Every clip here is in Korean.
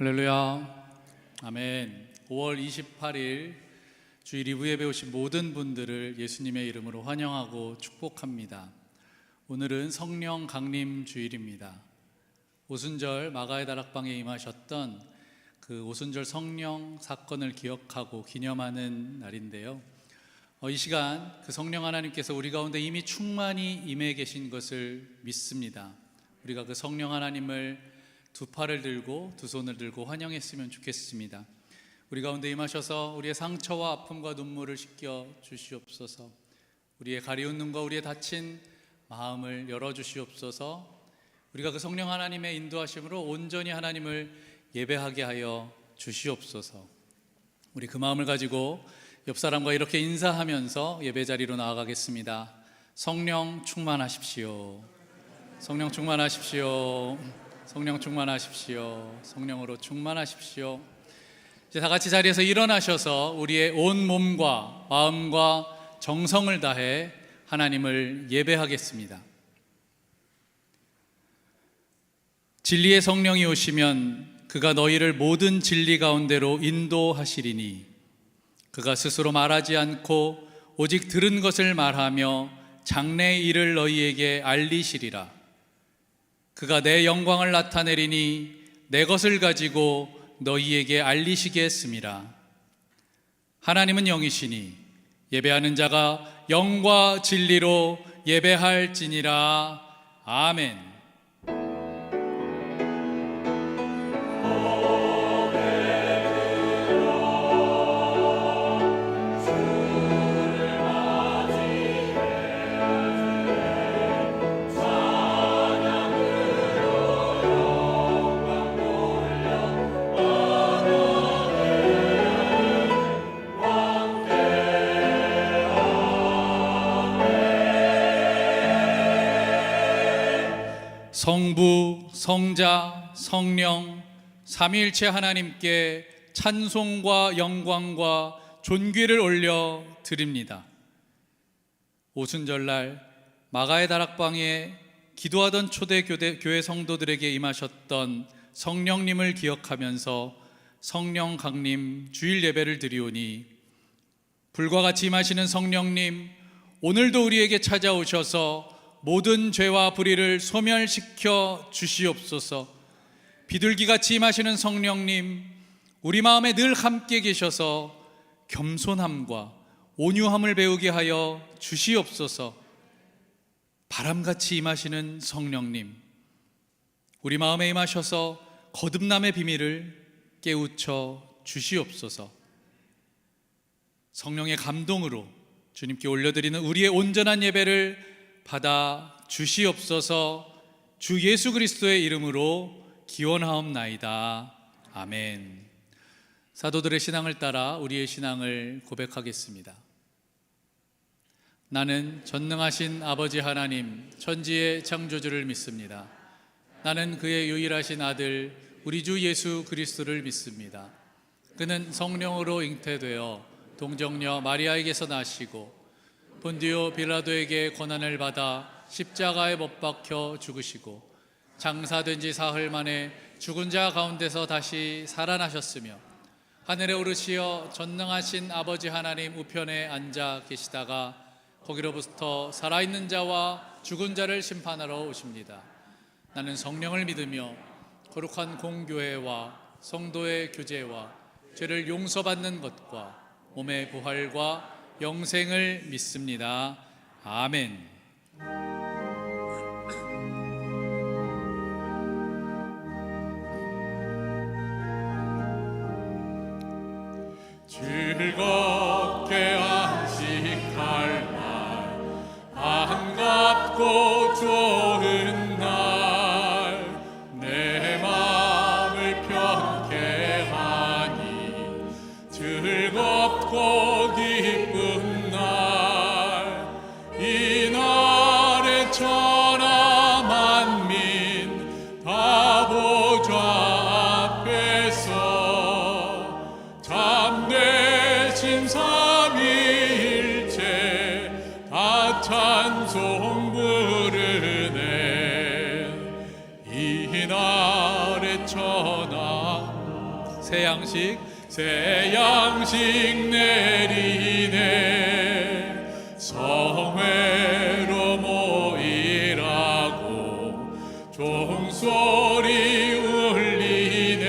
할렐루야. 아멘. 5월 28일 주일 2부 예배 오신 모든 분들을 예수님의 이름으로 환영하고 축복합니다. 오늘은 성령 강림 주일입니다. 오순절 마가의 다락방에 임하셨던 그 오순절 성령 사건을 기억하고 기념하는 날인데요. 이 시간 그 성령 하나님께서 우리 가운데 이미 충만히 임해 계신 것을 믿습니다. 우리가 그 성령 하나님을 두 팔을 들고 두 손을 들고 환영했으면 좋겠습니다. 우리 가운데 임하셔서 우리의 상처와 아픔과 눈물을 씻겨 주시옵소서. 우리의 가리운 눈과 우리의 다친 마음을 열어주시옵소서. 우리가 그 성령 하나님의 인도하심으로 온전히 하나님을 예배하게 하여 주시옵소서. 우리 그 마음을 가지고 옆 사람과 이렇게 인사하면서 예배 자리로 나아가겠습니다. 성령 충만하십시오. 성령 충만하십시오. 성령 충만하십시오. 성령으로 충만하십시오. 이제 다 같이 자리에서 일어나셔서 우리의 온 몸과 마음과 정성을 다해 하나님을 예배하겠습니다. 진리의 성령이 오시면 그가 너희를 모든 진리 가운데로 인도하시리니 그가 스스로 말하지 않고 오직 들은 것을 말하며 장래의 일을 너희에게 알리시리라. 그가 내 영광을 나타내리니 내 것을 가지고 너희에게 알리시게 했음이라. 하나님은 영이시니 예배하는 자가 영과 진리로 예배할지니라. 아멘. 성부, 성자, 성령, 삼위일체 하나님께 찬송과 영광과 존귀를 올려 드립니다. 오순절날 마가의 다락방에 기도하던 초대 교회 성도들에게 임하셨던 성령님을 기억하면서 성령 강림 주일 예배를 드리오니 불과 같이 임하시는 성령님, 오늘도 우리에게 찾아오셔서 모든 죄와 불의를 소멸시켜 주시옵소서. 비둘기같이 임하시는 성령님, 우리 마음에 늘 함께 계셔서 겸손함과 온유함을 배우게 하여 주시옵소서. 바람같이 임하시는 성령님, 우리 마음에 임하셔서 거듭남의 비밀을 깨우쳐 주시옵소서. 성령의 감동으로 주님께 올려드리는 우리의 온전한 예배를 받아 주시옵소서. 주 예수 그리스도의 이름으로 기원하옵나이다. 아멘. 사도들의 신앙을 따라 우리의 신앙을 고백하겠습니다. 나는 전능하신 아버지 하나님 천지의 창조주를 믿습니다. 나는 그의 유일하신 아들 우리 주 예수 그리스도를 믿습니다. 그는 성령으로 잉태되어 동정녀 마리아에게서 나시고 본디오 빌라도에게 고난을 받아 십자가에 못 박혀 죽으시고 장사된 지 사흘 만에 죽은 자 가운데서 다시 살아나셨으며 하늘에 오르시어 전능하신 아버지 하나님 우편에 앉아 계시다가 거기로부터 살아있는 자와 죽은 자를 심판하러 오십니다. 나는 성령을 믿으며 거룩한 공교회와 성도의 교제와 죄를 용서받는 것과 몸의 부활과 영생을 믿습니다. 아멘. 즐겁게 안식할 날, 반갑고 좋은 날, 내 마음을 편케 하니 즐겁고 기쁜 날, 이날에 천하 만민 다 보좌 앞에서 참되신 삼위일체 다 찬송 부르네. 이날에 천하 새 양식 새 양식 내리네 성회로 모이라고 종소리 울리네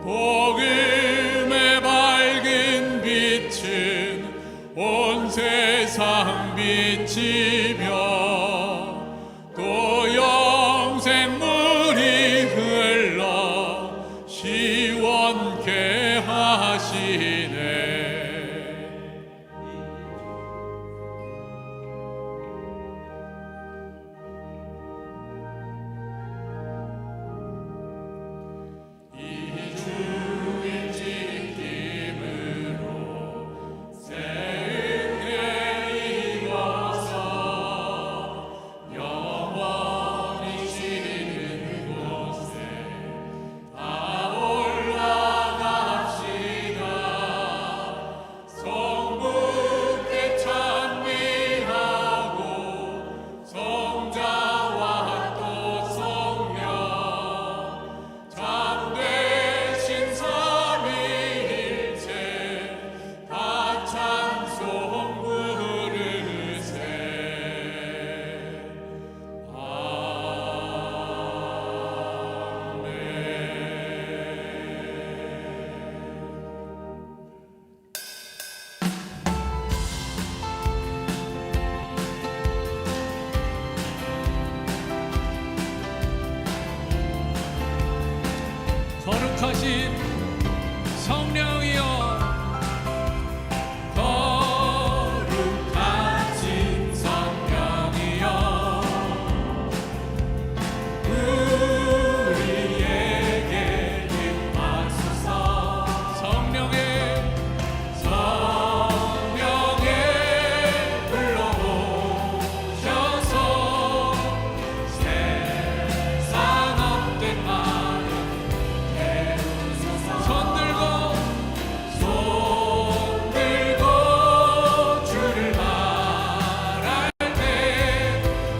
복음의 밝은 빛은 온 세상 비치며 또 영생물이 흘러 시원케 하시네 거룩하신 성령이여 거룩하신 성령이여 우리에게 임하소서 성령의 불러오셔서 세상 업된 마음 손 들고 주를 말할 때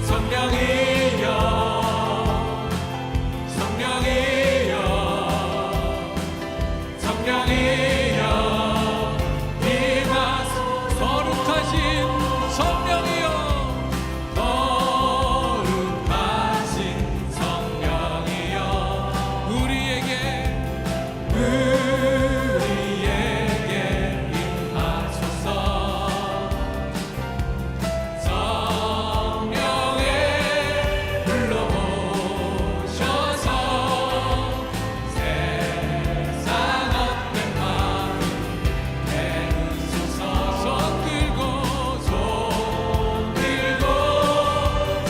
성령이여 임하소서 거룩하신 성령이여 거룩하신 성령이여 우리에게 임하소서 성령의 불러오셔서 세상 업된 마음 내으소서 손 들고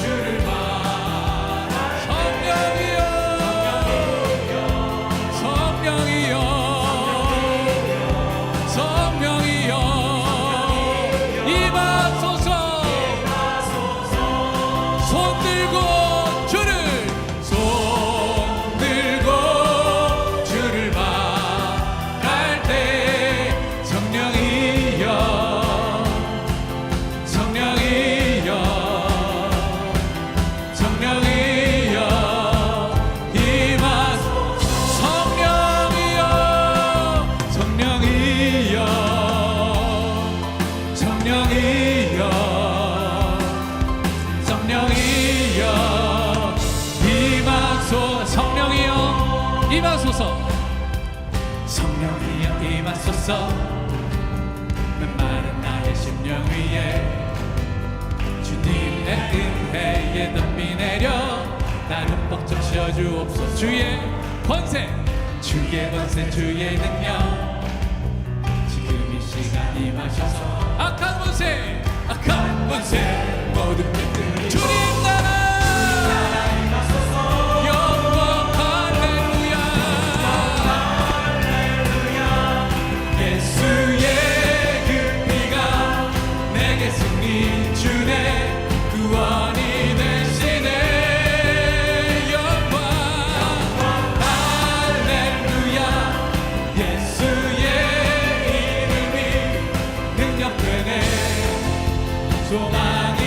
주를 말할 성령이여 임하소서 손 들고 주를 말할 때 성령이여 임하소서 성령이여 임하소서 메마른 나의 심령 위에 주님의 은혜에 덤비 내려 나를 벅 적셔주옵소서 주의 권세 주의 능력 지금 이 시간 임하셔서 악한 권세 모두 깨뜨리 주님 나라 영광 할렐루야 예수의 그 피가 내게 승리 주네 구원이 되시네 영광 할렐루야 예수의 이름이 능력 되네 소망이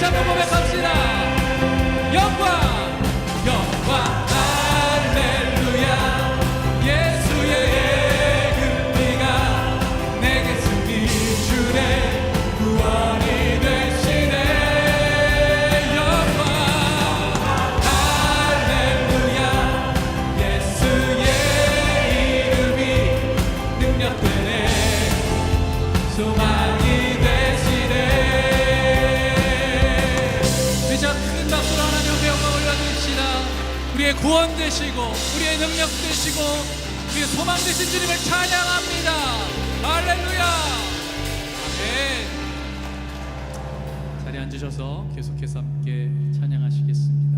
한번 고백합시다. 영광 영광 할렐루야. 예수의 금비가 내게 승리 주네. 구원이 되시네. 영광 할렐루야. 예수의 이름이 능력되네. 소망이 되시네. 우리 자 큰 박수로 하나님 앞에 영광 올려드립시다. 우리의 구원 되시고 우리의 능력 되시고 우리의 소망 되신 주님을 찬양합니다. 할렐루야. 아멘. 자리에 앉으셔서 계속해서 함께 찬양하시겠습니다.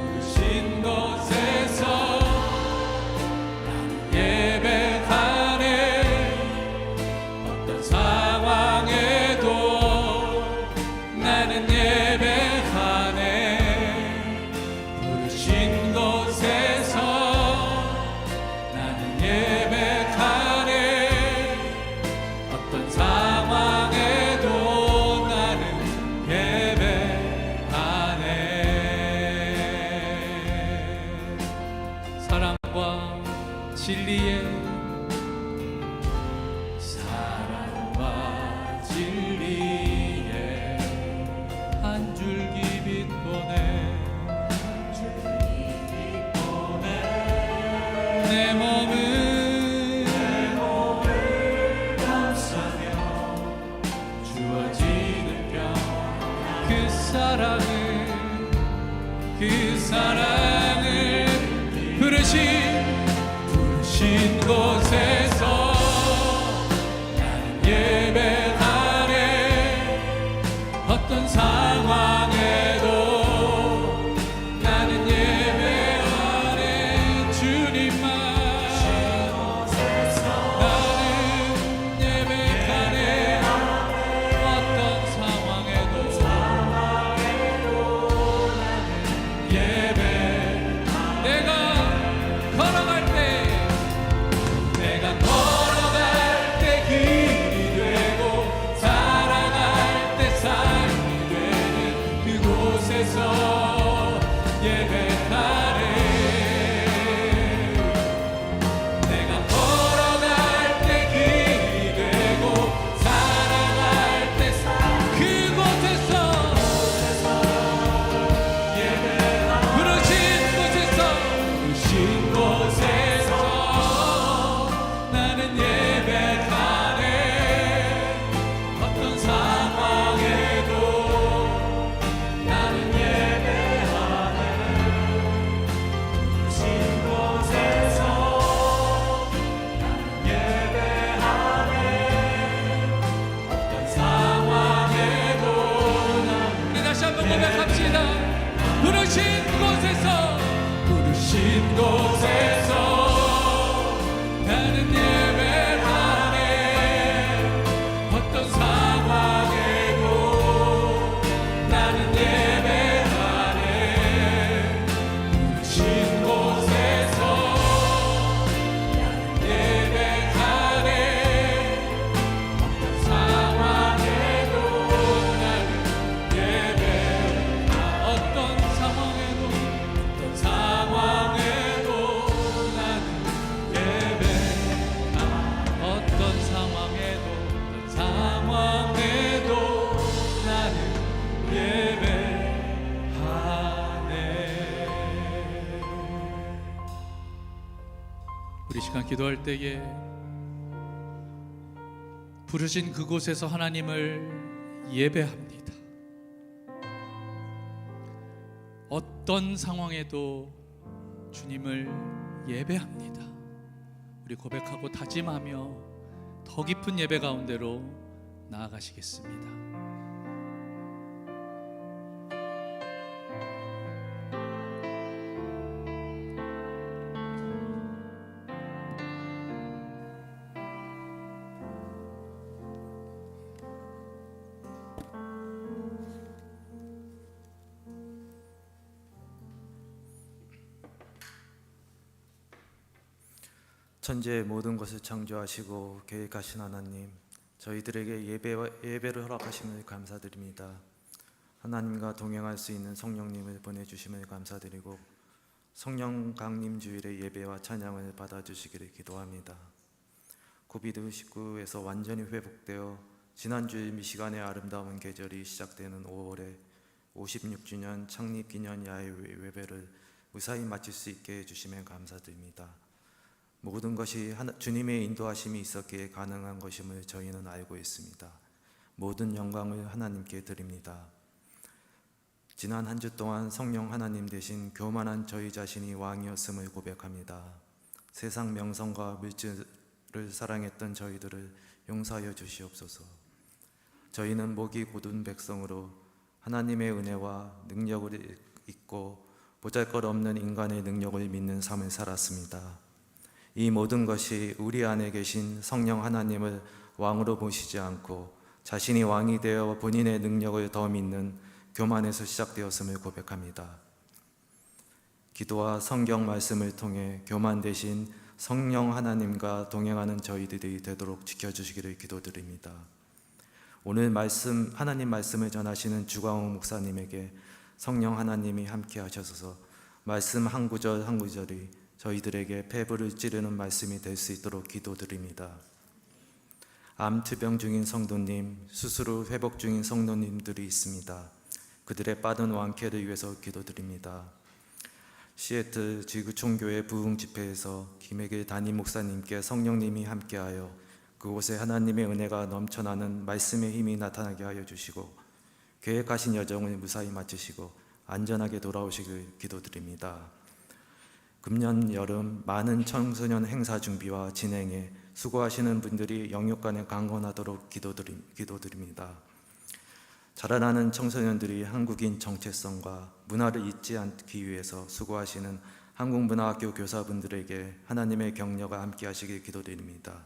부르신 곳에서 나는 예배하네. 어떤 상황에도 나는 예배하네. 부르신 곳에서 나는 예배하네. 어떤 상황에도 나는 예배하네. 사랑과 진리의 한 줄기 빛 보내. 내 몸을 감싸며 주어지는 평. 그 사랑을 부르신 곳에서 나는 예배하네. 어떤 상황에도 나는 예배하네. 주님만 나는 예배하네. 어떤 상황에도 예배. 내가 걸어갈 시간 기도할 때에 부르신 그곳에서 하나님을 예배합니다. 어떤 상황에도 주님을 예배합니다. 우리 고백하고 다짐하며 더 깊은 예배 가운데로 나아가시겠습니다. 천지의 모든 것을 창조하시고 계획하신 하나님, 저희들에게 예배를 허락하심을 감사드립니다. 하나님과 동행할 수 있는 성령님을 보내주심을 감사드리고 성령 강림 주일의 예배와 찬양을 받아주시기를 기도합니다. 코비드19에서 완전히 회복되어 지난주일 미시간의 아름다운 계절이 시작되는 5월에 56주년 창립기념 야외 예배를 무사히 마칠 수 있게 해주시면 감사드립니다. 모든 것이 주님의 인도하심이 있었기에 가능한 것임을 저희는 알고 있습니다. 모든 영광을 하나님께 드립니다. 지난 한 주 동안 성령 하나님 대신 교만한 저희 자신이 왕이었음을 고백합니다. 세상 명성과 물질을 사랑했던 저희들을 용서하여 주시옵소서. 저희는 목이 곧은 백성으로 하나님의 은혜와 능력을 잊고 보잘것없는 인간의 능력을 믿는 삶을 살았습니다. 이 모든 것이 우리 안에 계신 성령 하나님을 왕으로 보시지 않고 자신이 왕이 되어 본인의 능력을 더 믿는 교만에서 시작되었음을 고백합니다. 기도와 성경 말씀을 통해 교만 대신 성령 하나님과 동행하는 저희들이 되도록 지켜주시기를 기도드립니다. 오늘 하나님 말씀을 전하시는 주광욱 목사님에게 성령 하나님이 함께 하셔서 말씀 한 구절 한 구절이 저희들에게 폐부를 찌르는 말씀이 될 수 있도록 기도드립니다. 암투병 중인 성도님, 수술 후 회복 중인 성도님들이 있습니다. 그들의 빠른 완쾌를 위해서 기도드립니다. 시애틀 지구촌교회 부흥 집회에서 김혜길 담임 목사님께 성령님이 함께하여 그곳에 하나님의 은혜가 넘쳐나는 말씀의 힘이 나타나게 하여 주시고 계획하신 여정을 무사히 마치시고 안전하게 돌아오시길 기도드립니다. 금년 여름 많은 청소년 행사 준비와 진행에 수고하시는 분들이 영육간에 강건하도록 기도드립니다. 자라나는 청소년들이 한국인 정체성과 문화를 잊지 않기 위해서 수고하시는 한국문화학교 교사분들에게 하나님의 격려가 함께 하시길 기도드립니다.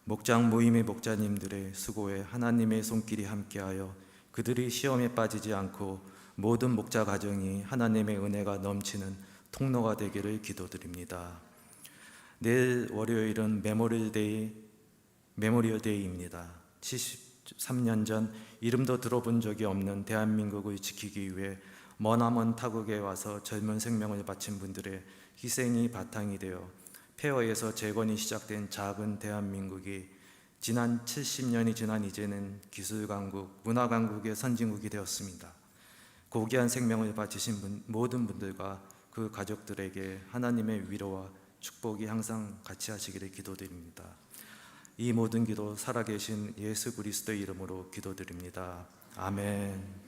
목장 모임의 목자님들의 수고에 하나님의 손길이 함께하여 그들이 시험에 빠지지 않고 모든 목자 가정이 하나님의 은혜가 넘치는 통로가 되기를 기도드립니다. 내일 월요일은 메모리얼 데이입니다. 73년 전 이름도 들어본 적이 없는 대한민국을 지키기 위해 머나먼 타국에 와서 젊은 생명을 바친 분들의 희생이 바탕이 되어 폐허에서 재건이 시작된 작은 대한민국이 지난 70년이 지난 이제는 기술강국, 문화강국의 선진국이 되었습니다. 고귀한 생명을 바치신 모든 분들과 그 가족들에게 하나님의 위로와 축복이 항상 같이 하시기를 기도드립니다. 이 모든 기도 살아계신 예수 그리스도의 이름으로 기도드립니다. 아멘.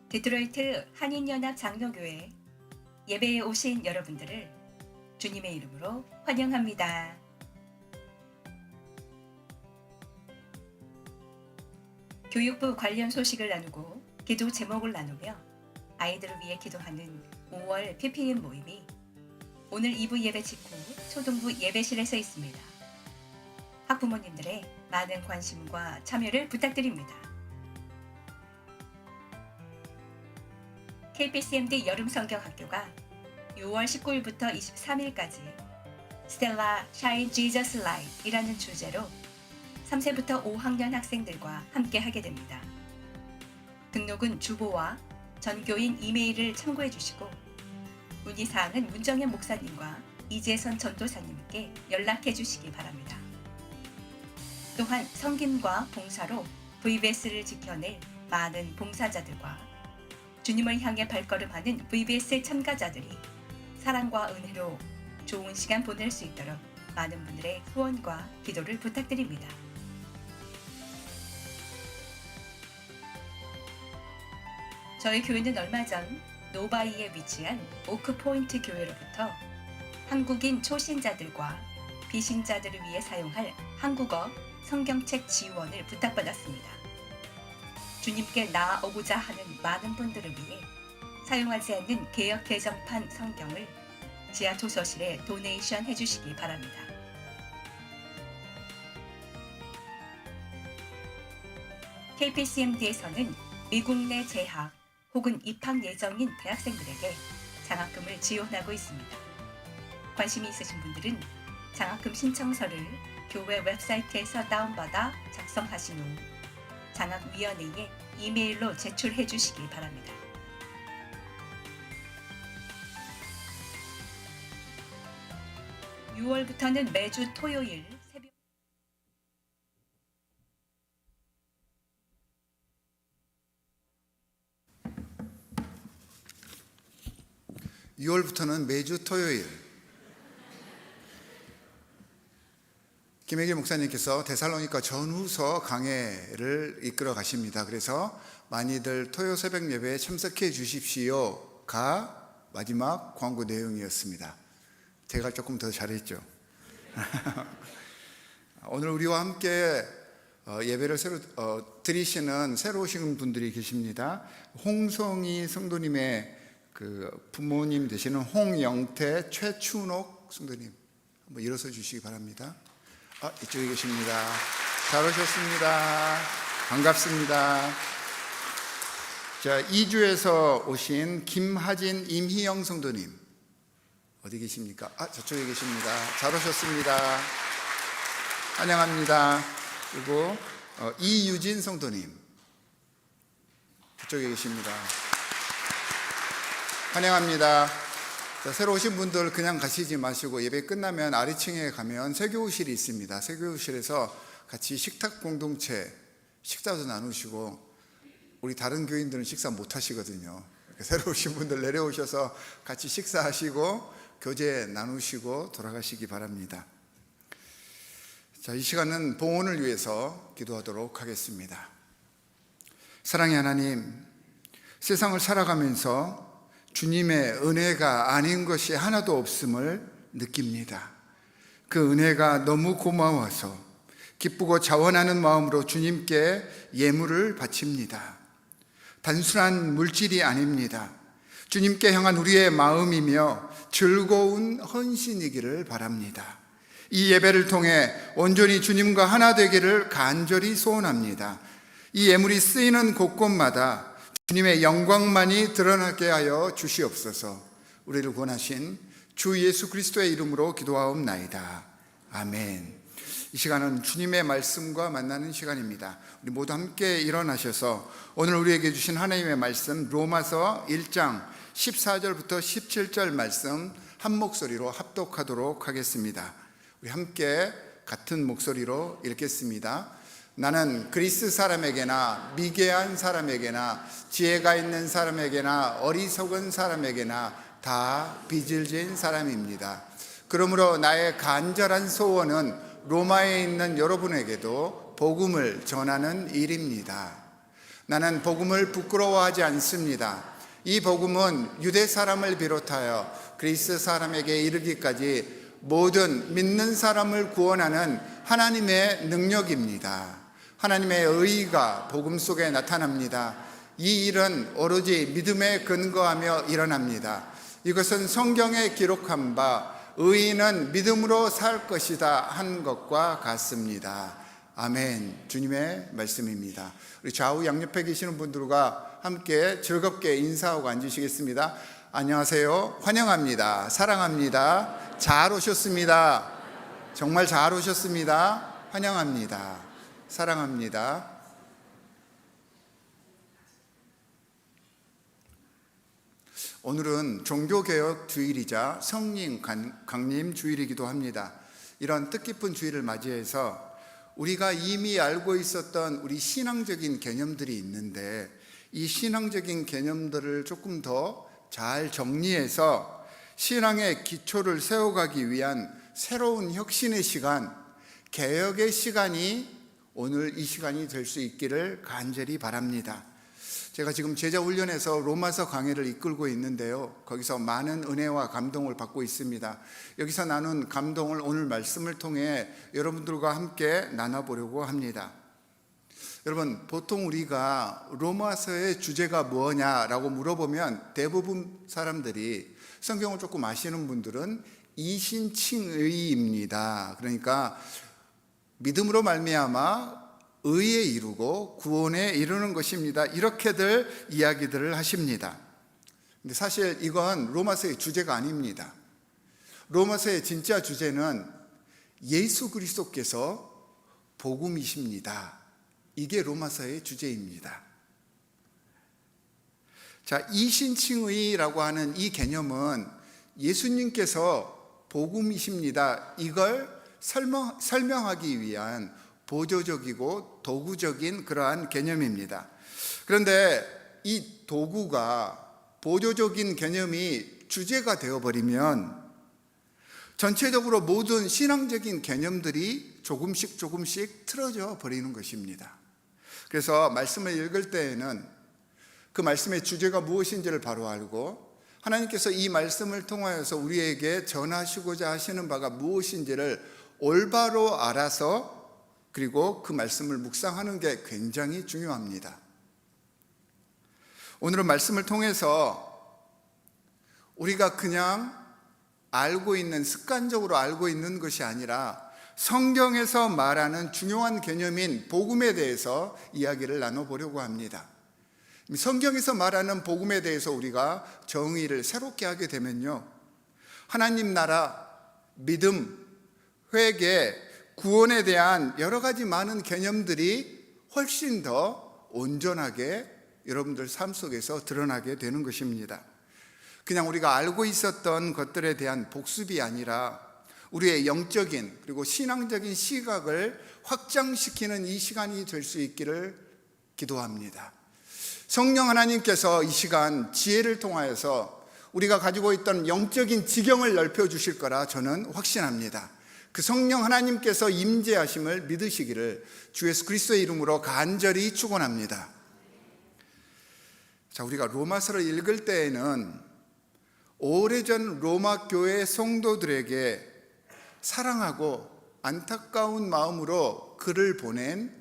디트로이트 한인연합 장로교회 예배에 오신 여러분들을 주님의 이름으로 환영합니다. 교육부 관련 소식을 나누고 기도 제목을 나누며 아이들을 위해 기도하는 5월 PPM 모임이 오늘 2부 예배 직후 초등부 예배실에서 있습니다. 학부모님들의 많은 관심과 참여를 부탁드립니다. KPCMD 여름성경학교가 6월 19일부터 23일까지 스텔라 샤인 지저스 라이트이라는 주제로 3세부터 5학년 학생들과 함께 하게 됩니다. 등록은 주보와 전교인 이메일을 참고해 주시고 문의사항은 문정현 목사님과 이재선 전도사님께 연락해 주시기 바랍니다. 또한 섬김과 봉사로 VBS를 지켜낼 많은 봉사자들과 주님을 향해 발걸음하는 VBS 참가자들이 사랑과 은혜로 좋은 시간 보낼 수 있도록 많은 분들의 후원과 기도를 부탁드립니다. 저희 교회는 얼마 전 노바이에 위치한 오크포인트 교회로부터 한국인 초신자들과 비신자들을 위해 사용할 한국어 성경책 지원을 부탁받았습니다. 주님께 나아오고자 하는 많은 분들을 위해 사용하지 않는 개역 개정판 성경을 지하 도서실에 도네이션 해주시기 바랍니다. KPCMD에서는 미국 내 재학 혹은 입학 예정인 대학생들에게 장학금을 지원하고 있습니다. 관심이 있으신 분들은 장학금 신청서를 교회 웹사이트에서 다운받아 작성하신 후 장학위원회에 이메일로 제출해 주시기 바랍니다. (6월부터는) 매주 토요일 새벽 6월부터는 매주 토요일 김혜길 목사님께서 데살로니가 전후서 강해를 이끌어 가십니다. 그래서 많이들 토요 새벽 예배에 참석해 주십시오가 마지막 광고 내용이었습니다. 제가 조금 더 잘했죠. 오늘 우리와 함께 예배를 드리시는 새로 오신 분들이 계십니다. 홍성희 성도님의 그 부모님 되시는 홍영태, 최춘옥 성도님 한번 일어서 주시기 바랍니다. 이쪽에 계십니다. 잘 오셨습니다. 반갑습니다. 자, 이주에서 오신 김하진, 임희영 성도님 어디 계십니까? 저쪽에 계십니다. 잘 오셨습니다. 환영합니다. 그리고 이유진 성도님 저쪽에 계십니다. 환영합니다. 자, 새로 오신 분들 그냥 가시지 마시고 예배 끝나면 아래층에 가면 세교실이 있습니다. 세교실에서 같이 식탁 공동체 식사도 나누시고 우리 다른 교인들은 식사 못 하시거든요. 새로 오신 분들 내려오셔서 같이 식사하시고 교제 나누시고 돌아가시기 바랍니다. 자, 이 시간은 봉헌을 위해서 기도하도록 하겠습니다. 사랑의 하나님, 세상을 살아가면서 주님의 은혜가 아닌 것이 하나도 없음을 느낍니다. 그 은혜가 너무 고마워서 기쁘고 자원하는 마음으로 주님께 예물을 바칩니다. 단순한 물질이 아닙니다. 주님께 향한 우리의 마음이며 즐거운 헌신이기를 바랍니다. 이 예배를 통해 온전히 주님과 하나 되기를 간절히 소원합니다. 이 예물이 쓰이는 곳곳마다 주님의 영광만이 드러나게 하여 주시옵소서. 우리를 구원하신 주 예수 그리스도의 이름으로 기도하옵나이다. 아멘. 이 시간은 주님의 말씀과 만나는 시간입니다. 우리 모두 함께 일어나셔서 오늘 우리에게 주신 하나님의 말씀 로마서 1장 14절부터 17절 말씀 한 목소리로 합독하도록 하겠습니다. 우리 함께 같은 목소리로 읽겠습니다. 나는 그리스 사람에게나 미개한 사람에게나 지혜가 있는 사람에게나 어리석은 사람에게나 다 빚을 진 사람입니다. 그러므로 나의 간절한 소원은 로마에 있는 여러분에게도 복음을 전하는 일입니다. 나는 복음을 부끄러워하지 않습니다. 이 복음은 유대 사람을 비롯하여 그리스 사람에게 이르기까지 모든 믿는 사람을 구원하는 하나님의 능력입니다. 하나님의 의의가 복음 속에 나타납니다. 이 일은 오로지 믿음에 근거하며 일어납니다. 이것은 성경에 기록한 바 의인은 믿음으로 살 것이다 한 것과 같습니다. 아멘. 주님의 말씀입니다. 우리 좌우 양옆에 계시는 분들과 함께 즐겁게 인사하고 앉으시겠습니다. 안녕하세요. 환영합니다. 사랑합니다. 잘 오셨습니다. 정말 잘 오셨습니다. 환영합니다. 사랑합니다. 오늘은 종교개혁 주일이자 성령 강림 주일이기도 합니다. 이런 뜻깊은 주일을 맞이해서 우리가 이미 알고 있었던 우리 신앙적인 개념들이 있는데 이 신앙적인 개념들을 조금 더 잘 정리해서 신앙의 기초를 세워가기 위한 새로운 혁신의 시간, 개혁의 시간이 오늘 이 시간이 될 수 있기를 간절히 바랍니다. 제가 지금 제자훈련에서 로마서 강해를 이끌고 있는데요, 거기서 많은 은혜와 감동을 받고 있습니다. 여기서 나눈 감동을 오늘 말씀을 통해 여러분들과 함께 나눠보려고 합니다. 여러분, 보통 우리가 로마서의 주제가 뭐냐라고 물어보면 대부분 사람들이, 성경을 조금 아시는 분들은 이신칭의입니다. 그러니까 믿음으로 말미암아 의에 이르고 구원에 이르는 것입니다. 이렇게들 이야기들을 하십니다. 근데 사실 이건 로마서의 주제가 아닙니다. 로마서의 진짜 주제는 예수 그리스도께서 복음이십니다. 이게 로마서의 주제입니다. 자, 이신칭의라고 하는 이 개념은 예수님께서 복음이십니다. 이걸 설명하기 위한 보조적이고 도구적인 그러한 개념입니다. 그런데 이 도구가, 보조적인 개념이 주제가 되어버리면 전체적으로 모든 신앙적인 개념들이 조금씩 틀어져 버리는 것입니다. 그래서 말씀을 읽을 때에는 그 말씀의 주제가 무엇인지를 바로 알고 하나님께서 이 말씀을 통하여서 우리에게 전하시고자 하시는 바가 무엇인지를 올바로 알아서 그리고 그 말씀을 묵상하는 게 굉장히 중요합니다. 오늘은 말씀을 통해서 우리가 그냥 알고 있는, 습관적으로 알고 있는 것이 아니라 성경에서 말하는 중요한 개념인 복음에 대해서 이야기를 나눠보려고 합니다. 성경에서 말하는 복음에 대해서 우리가 정의를 새롭게 하게 되면요, 하나님 나라, 믿음, 회개, 구원에 대한 여러 가지 많은 개념들이 훨씬 더 온전하게 여러분들 삶 속에서 드러나게 되는 것입니다. 그냥 우리가 알고 있었던 것들에 대한 복습이 아니라 우리의 영적인 그리고 신앙적인 시각을 확장시키는 이 시간이 될 수 있기를 기도합니다. 성령 하나님께서 이 시간 지혜를 통하여서 우리가 가지고 있던 영적인 지경을 넓혀주실 거라 저는 확신합니다. 그 성령 하나님께서 임재하심을 믿으시기를 주 예수 그리스도의 이름으로 간절히 축원합니다. 자, 우리가 로마서를 읽을 때에는 오래전 로마 교회 성도들에게 사랑하고 안타까운 마음으로 글을 보낸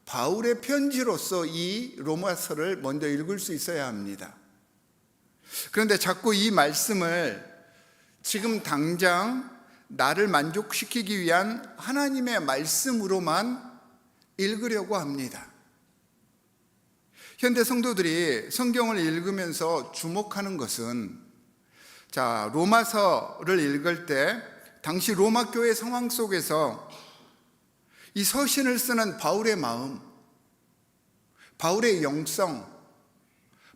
바울의 편지로서 이 로마서를 먼저 읽을 수 있어야 합니다. 그런데 자꾸 이 말씀을 지금 당장 나를 만족시키기 위한 하나님의 말씀으로만 읽으려고 합니다. 현대 성도들이 성경을 읽으면서 주목하는 것은, 자, 로마서를 읽을 때 당시 로마 교회 상황 속에서 이 서신을 쓰는 바울의 마음, 바울의 영성,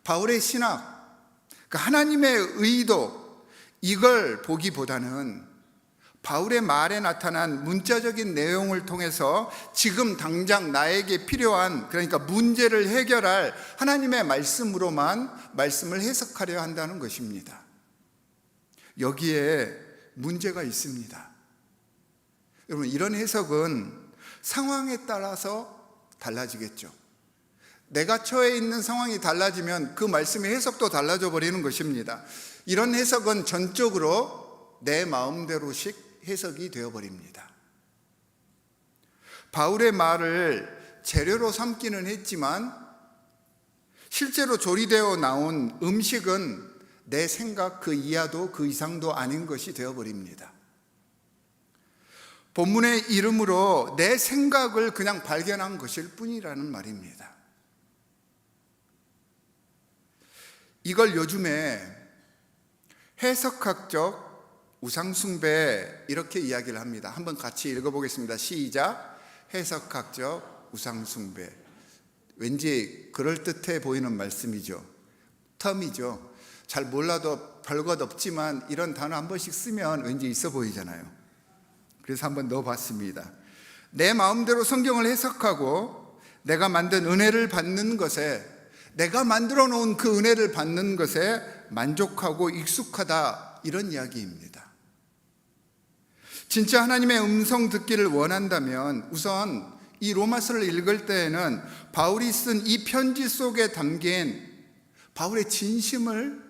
바울의 신학, 그 하나님의 의도, 이걸 보기보다는 바울의 말에 나타난 문자적인 내용을 통해서 지금 당장 나에게 필요한, 그러니까 문제를 해결할 하나님의 말씀으로만 말씀을 해석하려 한다는 것입니다. 여기에 문제가 있습니다. 여러분, 이런 해석은 상황에 따라서 달라지겠죠. 내가 처해 있는 상황이 달라지면 그 말씀의 해석도 달라져 버리는 것입니다. 이런 해석은 전적으로 내 마음대로식 해석이 되어버립니다. 바울의 말을 재료로 삼기는 했지만 실제로 조리되어 나온 음식은 내 생각 그 이하도 그 이상도 아닌 것이 되어버립니다. 본문의 이름으로 내 생각을 그냥 발견한 것일 뿐이라는 말입니다. 이걸 요즘에 해석학적 우상숭배 이렇게 이야기를 합니다. 한번 같이 읽어보겠습니다. 시작. 해석학적 우상숭배. 왠지 그럴듯해 보이는 말씀이죠. 텀이죠. 잘 몰라도 별것 없지만 이런 단어 한 번씩 쓰면 왠지 있어 보이잖아요. 그래서 한번 넣어봤습니다. 내 마음대로 성경을 해석하고 내가 만든 은혜를 받는 것에, 내가 만들어 놓은 그 은혜를 받는 것에 만족하고 익숙하다, 이런 이야기입니다. 진짜 하나님의 음성 듣기를 원한다면 우선 이 로마서를 읽을 때에는 바울이 쓴 이 편지 속에 담긴 바울의 진심을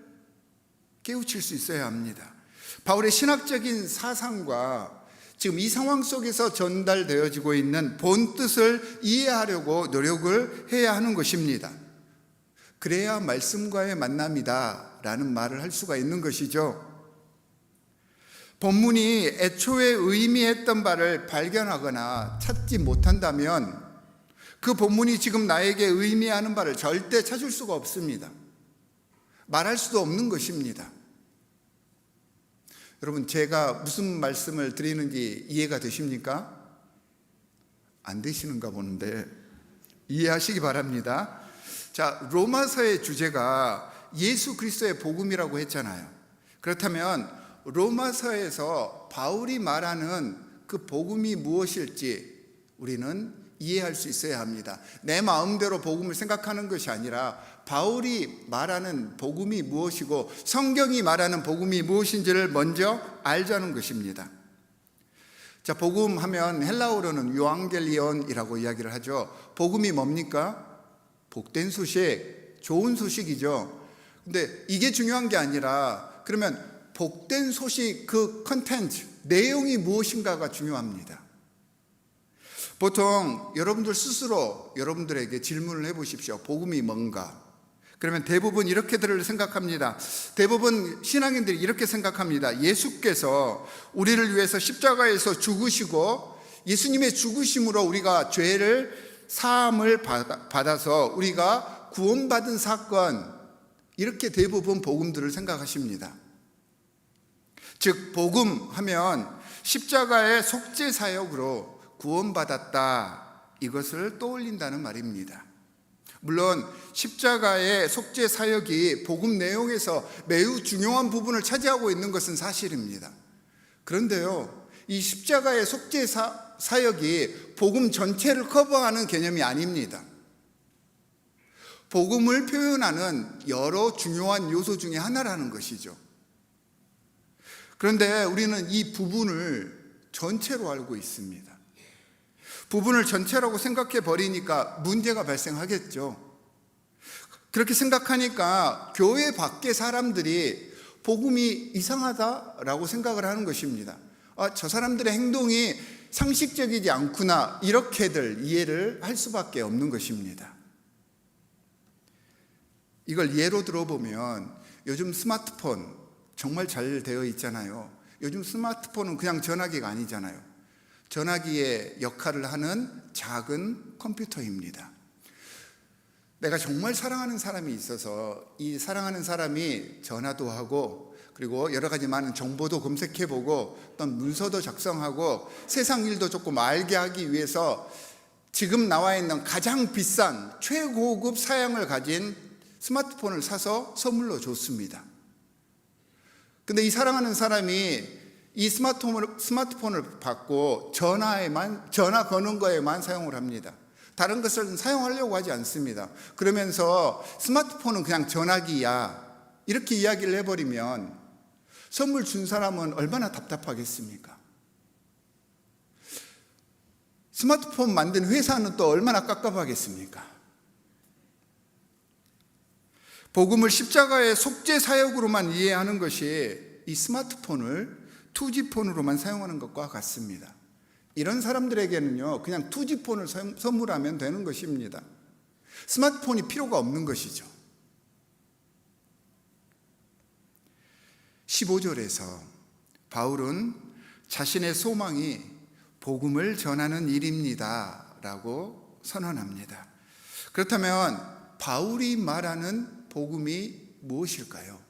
깨우칠 수 있어야 합니다. 바울의 신학적인 사상과 지금 이 상황 속에서 전달되어지고 있는 본 뜻을 이해하려고 노력을 해야 하는 것입니다. 그래야 말씀과의 만남이다 라는 말을 할 수가 있는 것이죠. 본문이 애초에 의미했던 바를 발견하거나 찾지 못한다면 그 본문이 지금 나에게 의미하는 바를 절대 찾을 수가 없습니다. 말할 수도 없는 것입니다. 여러분, 제가 무슨 말씀을 드리는지 이해가 되십니까? 안 되시는가 보는데 이해하시기 바랍니다. 자, 로마서의 주제가 예수 그리스도의 복음이라고 했잖아요. 그렇다면 로마서에서 바울이 말하는 그 복음이 무엇일지 우리는 이해할 수 있어야 합니다. 내 마음대로 복음을 생각하는 것이 아니라 바울이 말하는 복음이 무엇이고 성경이 말하는 복음이 무엇인지를 먼저 알자는 것입니다. 자, 복음 하면 헬라어로는 요앙겔리온이라고 이야기를 하죠. 복음이 뭡니까? 복된 소식, 좋은 소식이죠. 근데 이게 중요한 게 아니라 그러면 복된 소식 그 컨텐츠, 내용이 무엇인가가 중요합니다. 보통 여러분들 스스로 여러분들에게 질문을 해보십시오. 복음이 뭔가? 그러면 대부분 이렇게들을 생각합니다. 대부분 신앙인들이 이렇게 생각합니다. 예수께서 우리를 위해서 십자가에서 죽으시고 예수님의 죽으심으로 우리가 죄를 사함을 받아서 우리가 구원받은 사건, 이렇게 대부분 복음들을 생각하십니다. 즉 복음하면 십자가의 속죄 사역으로 구원받았다, 이것을 떠올린다는 말입니다. 물론 십자가의 속죄 사역이 복음 내용에서 매우 중요한 부분을 차지하고 있는 것은 사실입니다. 그런데요, 이 십자가의 속죄 사역이 복음 전체를 커버하는 개념이 아닙니다. 복음을 표현하는 여러 중요한 요소 중에 하나라는 것이죠. 그런데 우리는 이 부분을 전체로 알고 있습니다. 부분을 전체라고 생각해 버리니까 문제가 발생하겠죠. 그렇게 생각하니까 교회 밖의 사람들이 복음이 이상하다라고 생각을 하는 것입니다. 저 사람들의 행동이 상식적이지 않구나, 이렇게들 이해를 할 수밖에 없는 것입니다. 이걸 예로 들어보면 요즘 스마트폰 정말 잘 되어 있잖아요. 요즘 스마트폰은 그냥 전화기가 아니잖아요. 전화기의 역할을 하는 작은 컴퓨터입니다. 내가 정말 사랑하는 사람이 있어서 이 사랑하는 사람이 전화도 하고 그리고 여러 가지 많은 정보도 검색해보고 또 문서도 작성하고 세상 일도 조금 알게 하기 위해서 지금 나와 있는 가장 비싼 최고급 사양을 가진 스마트폰을 사서 선물로 줬습니다. 근데 이 사랑하는 사람이 이 스마트폰을 받고 전화 거는 거에만 사용을 합니다. 다른 것을 사용하려고 하지 않습니다. 그러면서 스마트폰은 그냥 전화기야, 이렇게 이야기를 해버리면 선물 준 사람은 얼마나 답답하겠습니까? 스마트폰 만든 회사는 또 얼마나 깝깝하겠습니까? 복음을 십자가의 속죄 사역으로만 이해하는 것이 이 스마트폰을 2G폰으로만 사용하는 것과 같습니다. 이런 사람들에게는요, 그냥 투지폰을 선물하면 되는 것입니다. 스마트폰이 필요가 없는 것이죠. 15절에서 바울은 자신의 소망이 복음을 전하는 일입니다 라고 선언합니다. 그렇다면 바울이 말하는 복음이 무엇일까요?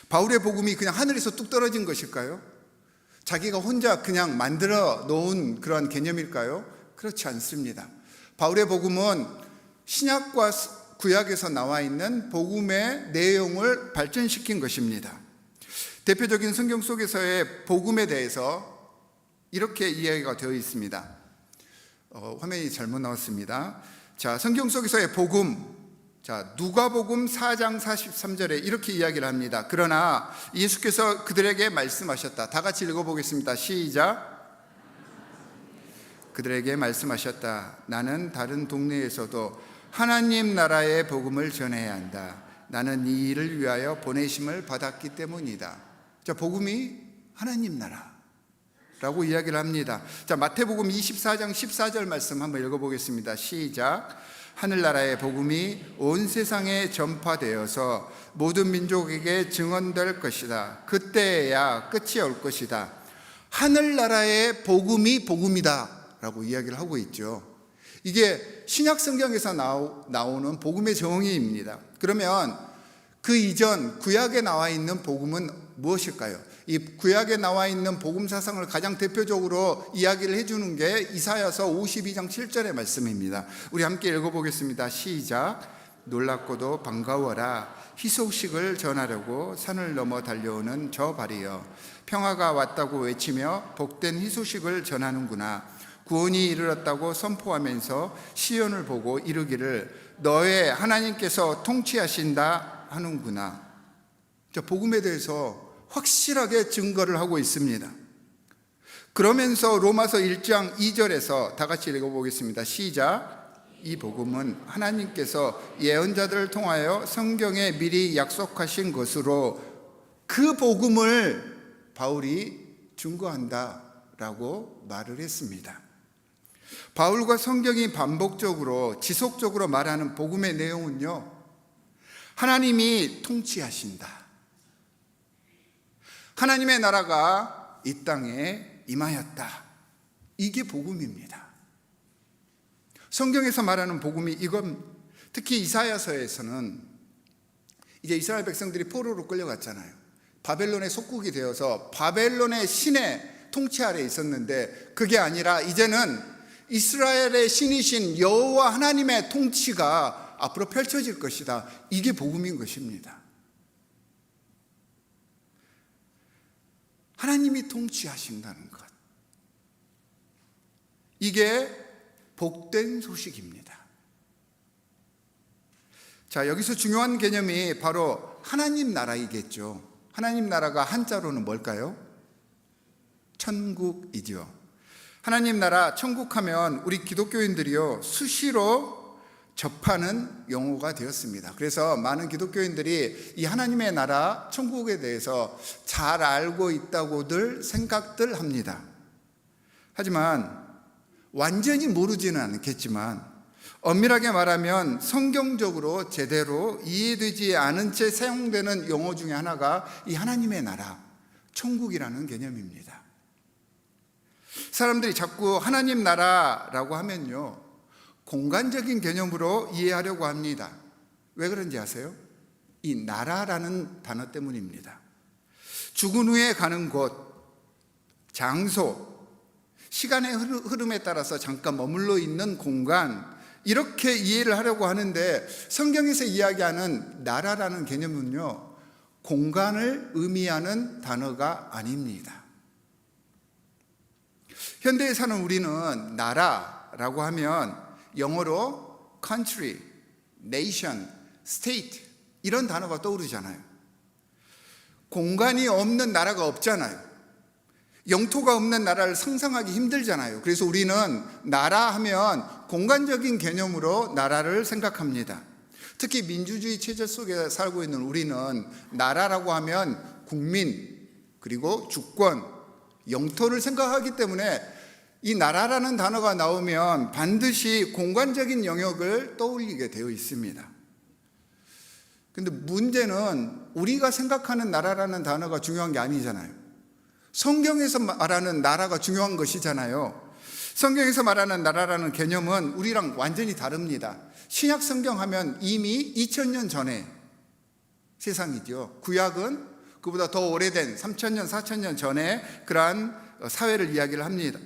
바울의 복음이 그냥 하늘에서 뚝 떨어진 것일까요? 자기가 혼자 그냥 만들어 놓은 그런 개념일까요? 그렇지 않습니다. 바울의 복음은 신약과 구약에서 나와 있는 복음의 내용을 발전시킨 것입니다. 대표적인 성경 속에서의 복음에 대해서 이렇게 이야기가 되어 있습니다. 화면이 잘못 나왔습니다. 자, 성경 속에서의 복음, 자, 누가복음 4장 43절에 이렇게 이야기를 합니다. 그러나 예수께서 그들에게 말씀하셨다. 다 같이 읽어보겠습니다. 시작. 그들에게 말씀하셨다. 나는 다른 동네에서도 하나님 나라의 복음을 전해야 한다. 나는 이 일을 위하여 보내심을 받았기 때문이다. 자, 복음이 하나님 나라라고 이야기를 합니다. 자, 마태복음 24장 14절 말씀 한번 읽어보겠습니다. 시작. 하늘나라의 복음이 온 세상에 전파되어서 모든 민족에게 증언될 것이다. 그때야 끝이 올 것이다. 하늘나라의 복음이 복음이다 라고 이야기를 하고 있죠. 이게 신약 성경에서 나오는 복음의 정의입니다. 그러면 그 이전 구약에 나와 있는 복음은 무엇일까요? 이 구약에 나와 있는 복음 사상을 가장 대표적으로 이야기를 해주는 게 이사야서 52장 7절의 말씀입니다. 우리 함께 읽어보겠습니다. 시작. 놀랍고도 반가워라. 희소식을 전하려고 산을 넘어 달려오는 저 발이여. 평화가 왔다고 외치며 복된 희소식을 전하는구나. 구원이 이르렀다고 선포하면서 시온을 보고 이르기를 너의 하나님께서 통치하신다 하는구나. 자, 복음에 대해서 확실하게 증거를 하고 있습니다. 그러면서 로마서 1장 2절에서 다 같이 읽어보겠습니다. 시작. 이 복음은 하나님께서 예언자들을 통하여 성경에 미리 약속하신 것으로 그 복음을 바울이 증거한다라고 말을 했습니다. 바울과 성경이 반복적으로 지속적으로 말하는 복음의 내용은요, 하나님이 통치하신다. 하나님의 나라가 이 땅에 임하였다. 이게 복음입니다. 성경에서 말하는 복음이 이건, 특히 이사야서에서는 이제 이스라엘 백성들이 포로로 끌려갔잖아요. 바벨론의 속국이 되어서 바벨론의 신의 통치 아래에 있었는데, 그게 아니라 이제는 이스라엘의 신이신 여호와 하나님의 통치가 앞으로 펼쳐질 것이다. 이게 복음인 것입니다. 하나님이 통치하신다는 것, 이게 복된 소식입니다. 자, 여기서 중요한 개념이 바로 하나님 나라이겠죠. 하나님 나라가 한자로는 뭘까요? 천국이죠. 하나님 나라, 천국 하면 우리 기독교인들이요, 수시로 접하는 용어가 되었습니다. 그래서 많은 기독교인들이 이 하나님의 나라, 천국에 대해서 잘 알고 있다고들 생각들 합니다. 하지만 완전히 모르지는 않겠지만 엄밀하게 말하면 성경적으로 제대로 이해되지 않은 채 사용되는 용어 중에 하나가 이 하나님의 나라, 천국이라는 개념입니다. 사람들이 자꾸 하나님 나라라고 하면요, 공간적인 개념으로 이해하려고 합니다. 왜 그런지 아세요? 이 나라라는 단어 때문입니다. 죽은 후에 가는 곳, 장소, 시간의 흐름에 따라서 잠깐 머물러 있는 공간, 이렇게 이해를 하려고 하는데 성경에서 이야기하는 나라라는 개념은요, 공간을 의미하는 단어가 아닙니다. 현대에 사는 우리는 나라라고 하면 영어로 country, nation, state 이런 단어가 떠오르잖아요. 공간이 없는 나라가 없잖아요. 영토가 없는 나라를 상상하기 힘들잖아요. 그래서 우리는 나라 하면 공간적인 개념으로 나라를 생각합니다. 특히 민주주의 체제 속에 살고 있는 우리는 나라라고 하면 국민, 그리고 주권, 영토를 생각하기 때문에 이 나라라는 단어가 나오면 반드시 공간적인 영역을 떠올리게 되어 있습니다. 근데 문제는 우리가 생각하는 나라라는 단어가 중요한 게 아니잖아요. 성경에서 말하는 나라가 중요한 것이잖아요. 성경에서 말하는 나라라는 개념은 우리랑 완전히 다릅니다. 신약 성경 하면 이미 2000년 전에 세상이죠. 구약은 그보다 더 오래된 3000년, 4000년 전에 그러한 사회를 이야기를 합니다.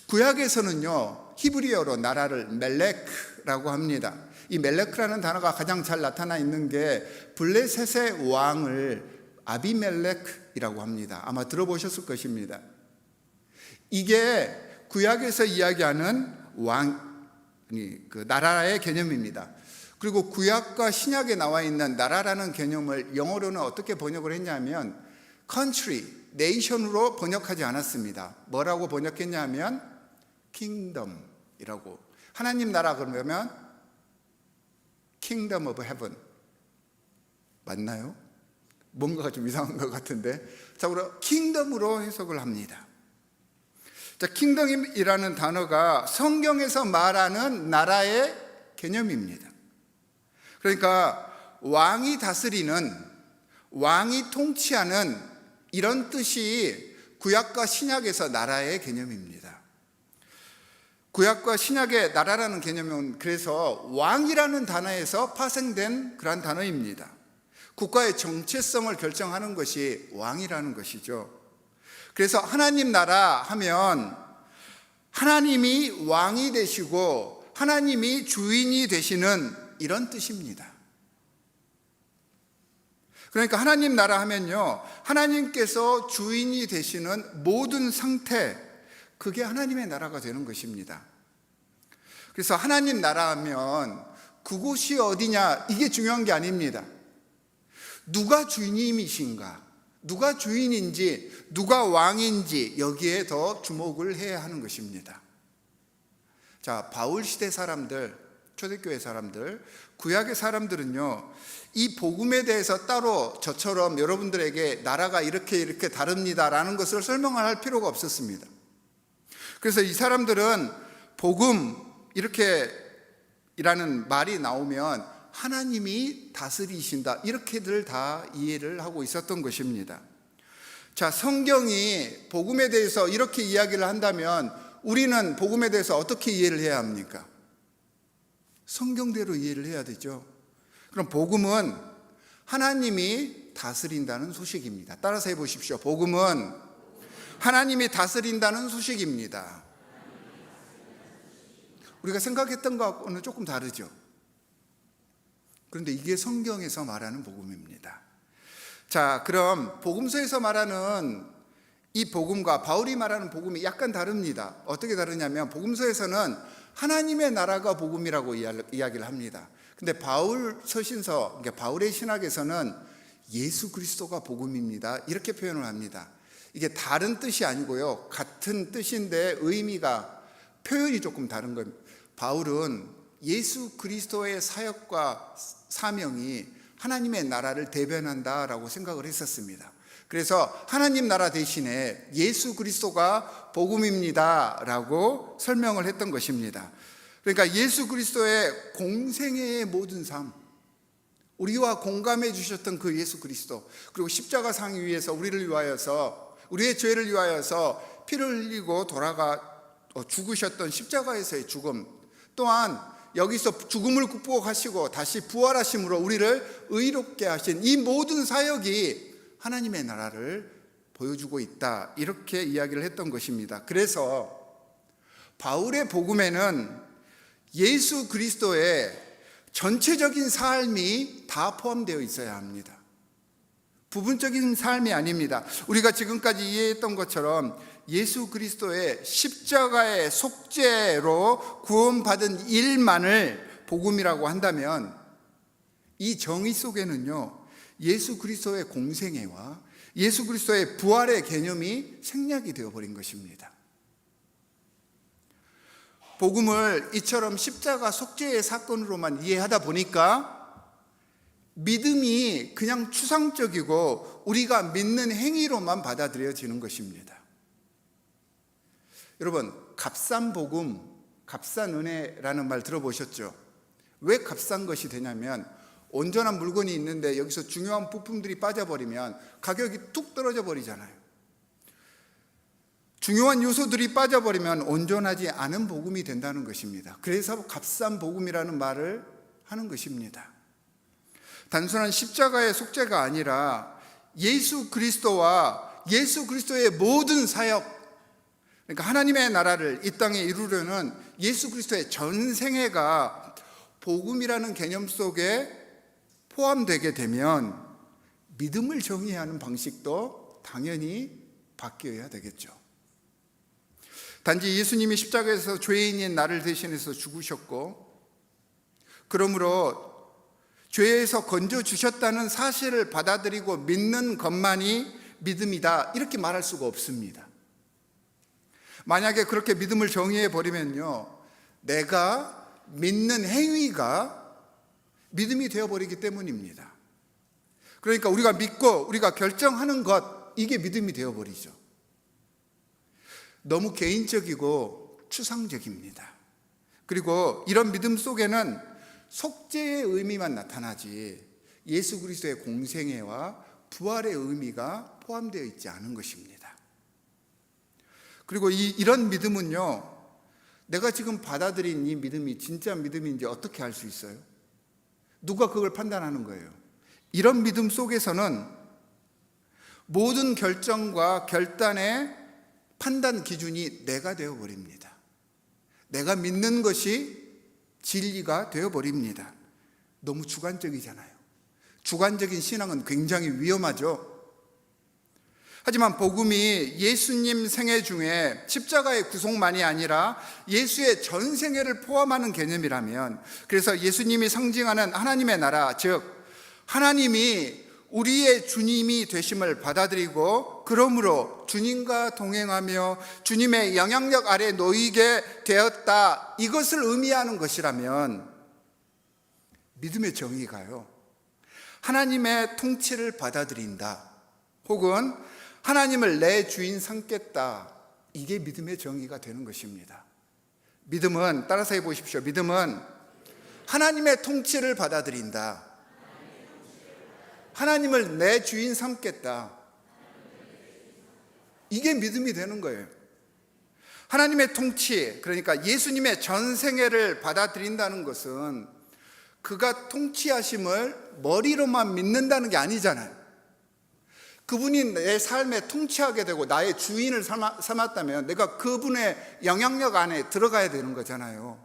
구약에서는요, 히브리어로 나라를 멜렉라고 합니다. 이 멜렉라는 단어가 가장 잘 나타나 있는 게 블레셋의 왕을 아비멜렉이라고 합니다. 아마 들어보셨을 것입니다. 이게 구약에서 이야기하는 그 나라의 개념입니다. 그리고 구약과 신약에 나와 있는 나라라는 개념을 영어로는 어떻게 번역을 했냐면 country, nation으로 번역하지 않았습니다. 뭐라고 번역했냐면 kingdom이라고. 하나님 나라 그러면 kingdom of heaven 맞나요? 뭔가가 좀 이상한 것 같은데, 자, 그럼 kingdom으로 해석을 합니다. 자, kingdom이라는 단어가 성경에서 말하는 나라의 개념입니다. 그러니까 왕이 다스리는, 왕이 통치하는 이런 뜻이 구약과 신약에서 나라의 개념입니다. 구약과 신약의 나라라는 개념은 그래서 왕이라는 단어에서 파생된 그런 단어입니다. 국가의 정체성을 결정하는 것이 왕이라는 것이죠. 그래서 하나님 나라 하면 하나님이 왕이 되시고 하나님이 주인이 되시는 이런 뜻입니다. 그러니까 하나님 나라 하면요, 하나님께서 주인이 되시는 모든 상태, 그게 하나님의 나라가 되는 것입니다. 그래서 하나님 나라 하면 그곳이 어디냐, 이게 중요한 게 아닙니다. 누가 주님이신가, 누가 주인인지, 누가 왕인지 여기에 더 주목을 해야 하는 것입니다. 자, 바울 시대 사람들, 초대교회 사람들, 구약의 사람들은요, 이 복음에 대해서 따로 저처럼 여러분들에게 나라가 이렇게 다릅니다라는 것을 설명을 할 필요가 없었습니다. 그래서 이 사람들은 복음 이렇게 이라는 말이 나오면 하나님이 다스리신다, 이렇게들 다 이해를 하고 있었던 것입니다. 자, 성경이 복음에 대해서 이렇게 이야기를 한다면 우리는 복음에 대해서 어떻게 이해를 해야 합니까? 성경대로 이해를 해야 되죠. 그럼 복음은 하나님이 다스린다는 소식입니다. 따라서 해보십시오. 복음은 하나님이 다스린다는 소식입니다. 우리가 생각했던 것과는 조금 다르죠. 그런데 이게 성경에서 말하는 복음입니다. 자, 그럼 복음서에서 말하는 이 복음과 바울이 말하는 복음이 약간 다릅니다. 어떻게 다르냐면 복음서에서는 하나님의 나라가 복음이라고 이야기를 합니다. 근데 바울 서신서, 그러니까 바울의 신학에서는 예수 그리스도가 복음입니다, 이렇게 표현을 합니다. 이게 다른 뜻이 아니고요, 같은 뜻인데 의미가, 표현이 조금 다른 겁니다. 바울은 예수 그리스도의 사역과 사명이 하나님의 나라를 대변한다라고 생각을 했었습니다. 그래서 하나님 나라 대신에 예수 그리스도가 복음입니다라고 설명을 했던 것입니다. 그러니까 예수 그리스도의 공생애의 모든 삶, 우리와 공감해 주셨던 그 예수 그리스도, 그리고 십자가 상 위에서 우리를 위하여서, 우리의 죄를 위하여서 피를 흘리고 죽으셨던 십자가에서의 죽음, 또한 여기서 죽음을 극복하시고 다시 부활하심으로 우리를 의롭게 하신 이 모든 사역이 하나님의 나라를 보여주고 있다, 이렇게 이야기를 했던 것입니다. 그래서 바울의 복음에는 예수 그리스도의 전체적인 삶이 다 포함되어 있어야 합니다. 부분적인 삶이 아닙니다. 우리가 지금까지 이해했던 것처럼 예수 그리스도의 십자가의 속죄로 구원받은 일만을 복음이라고 한다면 이 정의 속에는요, 예수 그리스도의 공생애와 예수 그리스도의 부활의 개념이 생략이 되어버린 것입니다. 복음을 이처럼 십자가 속죄의 사건으로만 이해하다 보니까 믿음이 그냥 추상적이고 우리가 믿는 행위로만 받아들여지는 것입니다. 여러분, 값싼 복음, 값싼 은혜라는 말 들어보셨죠? 왜 값싼 것이 되냐면 온전한 물건이 있는데 여기서 중요한 부품들이 빠져버리면 가격이 뚝 떨어져 버리잖아요. 중요한 요소들이 빠져버리면 온전하지 않은 복음이 된다는 것입니다. 그래서 값싼 복음이라는 말을 하는 것입니다. 단순한 십자가의 속죄가 아니라 예수 그리스도와 예수 그리스도의 모든 사역, 그러니까 하나님의 나라를 이 땅에 이루려는 예수 그리스도의 전 생애가 복음이라는 개념 속에 포함되게 되면 믿음을 정의하는 방식도 당연히 바뀌어야 되겠죠. 단지 예수님이 십자가에서 죄인인 나를 대신해서 죽으셨고 그러므로 죄에서 건져주셨다는 사실을 받아들이고 믿는 것만이 믿음이다, 이렇게 말할 수가 없습니다. 만약에 그렇게 믿음을 정의해 버리면요, 내가 믿는 행위가 믿음이 되어버리기 때문입니다. 그러니까 우리가 믿고 우리가 결정하는 것, 이게 믿음이 되어버리죠. 너무 개인적이고 추상적입니다. 그리고 이런 믿음 속에는 속죄의 의미만 나타나지 예수 그리스도의 공생애와 부활의 의미가 포함되어 있지 않은 것입니다. 그리고 이런 믿음은요, 내가 지금 받아들인 이 믿음이 진짜 믿음인지 어떻게 알 수 있어요? 누가 그걸 판단하는 거예요? 이런 믿음 속에서는 모든 결정과 결단의 판단 기준이 내가 되어버립니다. 내가 믿는 것이 진리가 되어버립니다. 너무 주관적이잖아요. 주관적인 신앙은 굉장히 위험하죠. 하지만 복음이 예수님 생애 중에 십자가의 구속만이 아니라 예수의 전 생애를 포함하는 개념이라면, 그래서 예수님이 상징하는 하나님의 나라, 즉 하나님이 우리의 주님이 되심을 받아들이고 그러므로 주님과 동행하며 주님의 영향력 아래 놓이게 되었다, 이것을 의미하는 것이라면 믿음의 정의가요, 하나님의 통치를 받아들인다 혹은 하나님을 내 주인 삼겠다, 이게 믿음의 정의가 되는 것입니다. 믿음은, 따라서 해보십시오. 믿음은 하나님의 통치를 받아들인다, 하나님을 내 주인 삼겠다, 이게 믿음이 되는 거예요. 하나님의 통치, 그러니까 예수님의 전 생애를 받아들인다는 것은 그가 통치하심을 머리로만 믿는다는 게 아니잖아요. 그분이 내 삶에 통치하게 되고 나의 주인을 삼았다면 내가 그분의 영향력 안에 들어가야 되는 거잖아요.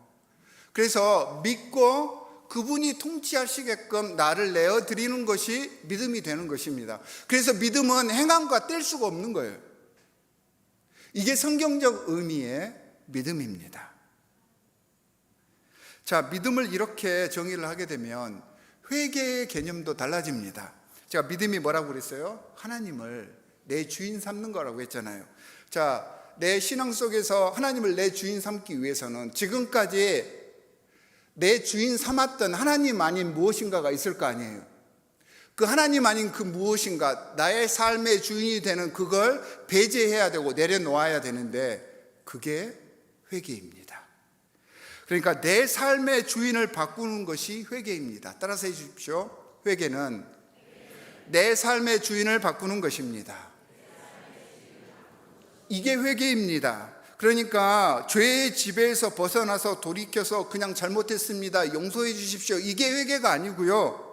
그래서 믿고 그분이 통치하시게끔 나를 내어드리는 것이 믿음이 되는 것입니다. 그래서 믿음은 행함과 뗄 수가 없는 거예요. 이게 성경적 의미의 믿음입니다. 자, 믿음을 이렇게 정의를 하게 되면 회개의 개념도 달라집니다. 제가 믿음이 뭐라고 그랬어요? 하나님을 내 주인 삼는 거라고 했잖아요. 자, 내 신앙 속에서 하나님을 내 주인 삼기 위해서는 지금까지 내 주인 삼았던 하나님 아닌 무엇인가가 있을 거 아니에요. 그 하나님 아닌 그 무엇인가, 나의 삶의 주인이 되는 그걸 배제해야 되고 내려놓아야 되는데 그게 회개입니다. 그러니까 내 삶의 주인을 바꾸는 것이 회개입니다. 따라서 해 주십시오. 회개는 내 삶의 주인을 바꾸는 것입니다. 이게 회개입니다. 그러니까 죄의 지배에서 벗어나서 돌이켜서 그냥 잘못했습니다, 용서해 주십시오, 이게 회개가 아니고요,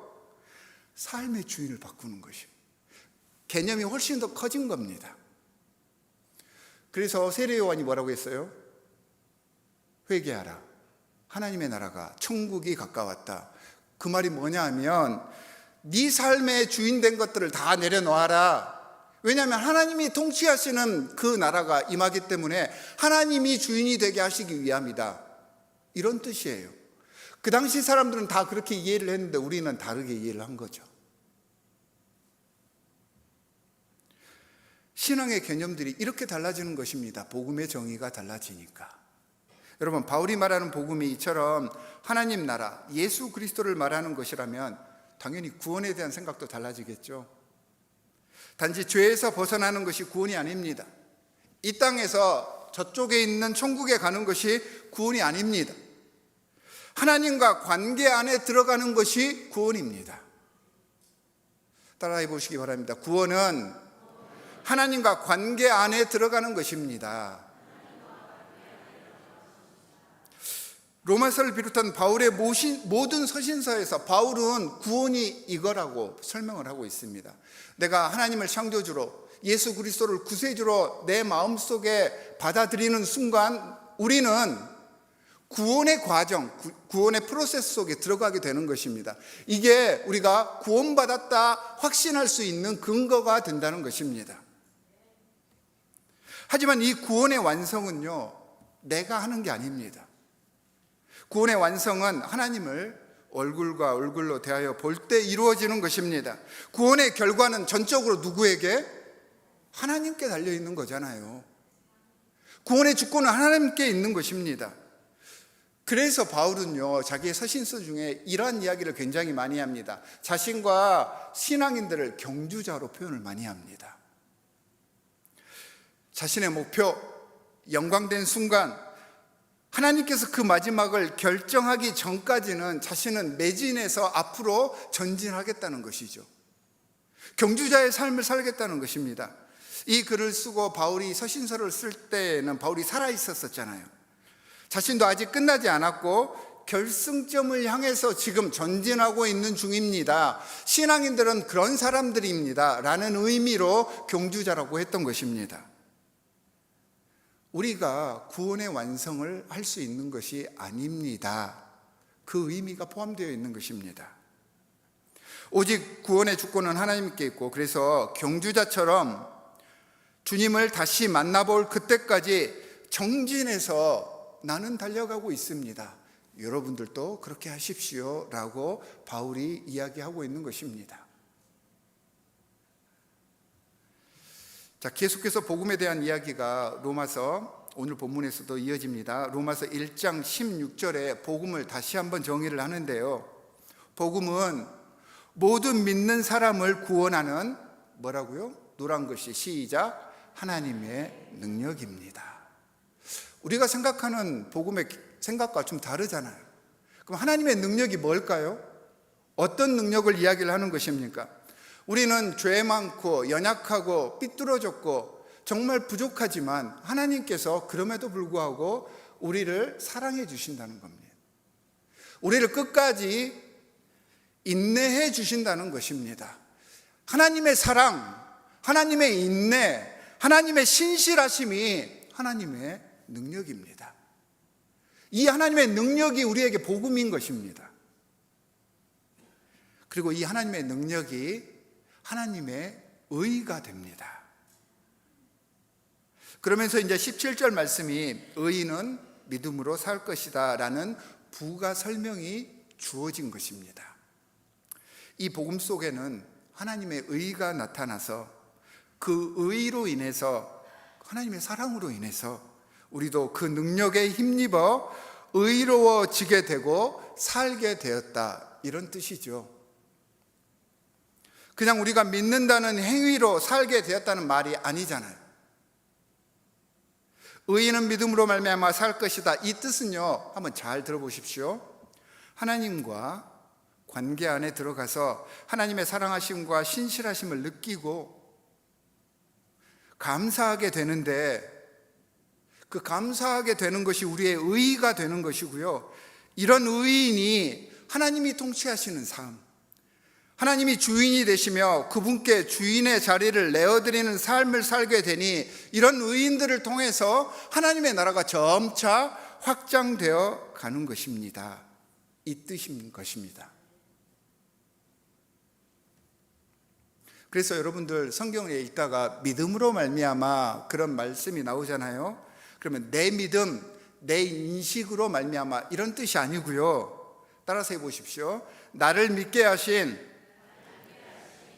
삶의 주인을 바꾸는 것입니다. 개념이 훨씬 더 커진 겁니다. 그래서 세례 요한이 뭐라고 했어요? 회개하라, 하나님의 나라가, 천국이 가까웠다. 그 말이 뭐냐 하면 네 삶의 주인 된 것들을 다 내려놓아라. 왜냐하면 하나님이 통치하시는 그 나라가 임하기 때문에 하나님이 주인이 되게 하시기 위함이다, 이런 뜻이에요. 그 당시 사람들은 다 그렇게 이해를 했는데 우리는 다르게 이해를 한 거죠. 신앙의 개념들이 이렇게 달라지는 것입니다. 복음의 정의가 달라지니까. 여러분, 바울이 말하는 복음이 이처럼 하나님 나라, 예수 그리스도를 말하는 것이라면 당연히 구원에 대한 생각도 달라지겠죠. 단지 죄에서 벗어나는 것이 구원이 아닙니다. 이 땅에서 저쪽에 있는 천국에 가는 것이 구원이 아닙니다. 하나님과 관계 안에 들어가는 것이 구원입니다. 따라해 보시기 바랍니다. 구원은 하나님과 관계 안에 들어가는 것입니다. 로마서를 비롯한 바울의 모든 서신서에서 바울은 구원이 이거라고 설명을 하고 있습니다. 내가 하나님을 창조주로 예수 그리스도를 구세주로 내 마음속에 받아들이는 순간 우리는 구원의 과정, 구원의 프로세스 속에 들어가게 되는 것입니다. 이게 우리가 구원받았다 확신할 수 있는 근거가 된다는 것입니다. 하지만 이 구원의 완성은요, 내가 하는 게 아닙니다. 구원의 완성은 하나님을 얼굴과 얼굴로 대하여 볼 때 이루어지는 것입니다. 구원의 결과는 전적으로 누구에게? 하나님께 달려있는 거잖아요. 구원의 주권은 하나님께 있는 것입니다. 그래서 바울은요, 자기의 서신서 중에 이러한 이야기를 굉장히 많이 합니다. 자신과 신앙인들을 경주자로 표현을 많이 합니다. 자신의 목표, 영광된 순간, 하나님께서 그 마지막을 결정하기 전까지는 자신은 매진해서 앞으로 전진하겠다는 것이죠. 경주자의 삶을 살겠다는 것입니다. 이 글을 쓰고 바울이 서신서를 쓸 때는 바울이 살아 있었잖아요. 자신도 아직 끝나지 않았고 결승점을 향해서 지금 전진하고 있는 중입니다. 신앙인들은 그런 사람들입니다 라는 의미로 경주자라고 했던 것입니다. 우리가 구원의 완성을 할 수 있는 것이 아닙니다. 그 의미가 포함되어 있는 것입니다. 오직 구원의 주권은 하나님께 있고, 그래서 경주자처럼 주님을 다시 만나볼 그때까지 정진해서 나는 달려가고 있습니다. 여러분들도 그렇게 하십시오 라고 바울이 이야기하고 있는 것입니다. 자, 계속해서 복음에 대한 이야기가 로마서 오늘 본문에서도 이어집니다. 로마서 1장 16절에 복음을 다시 한번 정의를 하는데요, 복음은 모든 믿는 사람을 구원하는 뭐라고요? 노란 글씨 시작, 하나님의 능력입니다. 우리가 생각하는 복음의 생각과 좀 다르잖아요. 그럼 하나님의 능력이 뭘까요? 어떤 능력을 이야기를 하는 것입니까? 우리는 죄 많고 연약하고 삐뚤어졌고 정말 부족하지만 하나님께서 그럼에도 불구하고 우리를 사랑해 주신다는 겁니다. 우리를 끝까지 인내해 주신다는 것입니다. 하나님의 사랑, 하나님의 인내, 하나님의 신실하심이 하나님의 능력입니다. 이 하나님의 능력이 우리에게 복음인 것입니다. 그리고 이 하나님의 능력이 하나님의 의가 됩니다. 그러면서 이제 17절 말씀이 의인은 믿음으로 살 것이다 라는 부가 설명이 주어진 것입니다. 이 복음 속에는 하나님의 의가 나타나서 그 의로 인해서, 하나님의 사랑으로 인해서 우리도 그 능력에 힘입어 의로워지게 되고 살게 되었다, 이런 뜻이죠. 그냥 우리가 믿는다는 행위로 살게 되었다는 말이 아니잖아요. 의인은 믿음으로 말미암아 살 것이다, 이 뜻은요, 한번 잘 들어보십시오. 하나님과 관계 안에 들어가서 하나님의 사랑하심과 신실하심을 느끼고 감사하게 되는데, 그 감사하게 되는 것이 우리의 의의가 되는 것이고요, 이런 의인이 하나님이 통치하시는 삶, 하나님이 주인이 되시며 그분께 주인의 자리를 내어드리는 삶을 살게 되니, 이런 의인들을 통해서 하나님의 나라가 점차 확장되어 가는 것입니다. 이 뜻인 것입니다. 그래서 여러분들 성경을 읽다가 믿음으로 말미암아 그런 말씀이 나오잖아요. 그러면 내 믿음, 내 인식으로 말미암아, 이런 뜻이 아니고요, 따라서 해보십시오. 나를 믿게 하신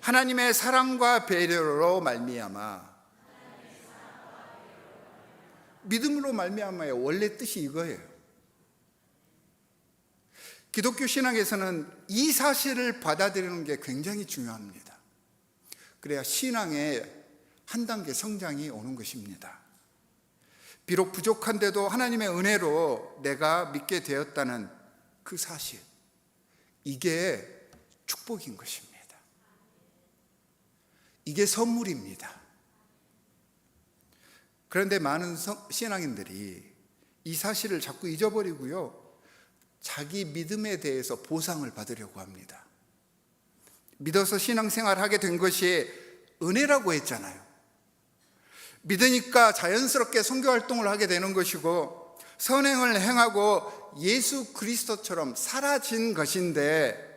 하나님의 사랑과 배려로 말미암아. 믿음으로 말미암아의 원래 뜻이 이거예요. 기독교 신앙에서는 이 사실을 받아들이는 게 굉장히 중요합니다. 그래야 신앙의 한 단계 성장이 오는 것입니다. 비록 부족한데도 하나님의 은혜로 내가 믿게 되었다는 그 사실, 이게 축복인 것입니다. 이게 선물입니다. 그런데 많은 신앙인들이 이 사실을 자꾸 잊어버리고요, 자기 믿음에 대해서 보상을 받으려고 합니다. 믿어서 신앙생활하게 된 것이 은혜라고 했잖아요. 믿으니까 자연스럽게 선교활동을 하게 되는 것이고 선행을 행하고 예수 그리스도처럼 사라진 것인데,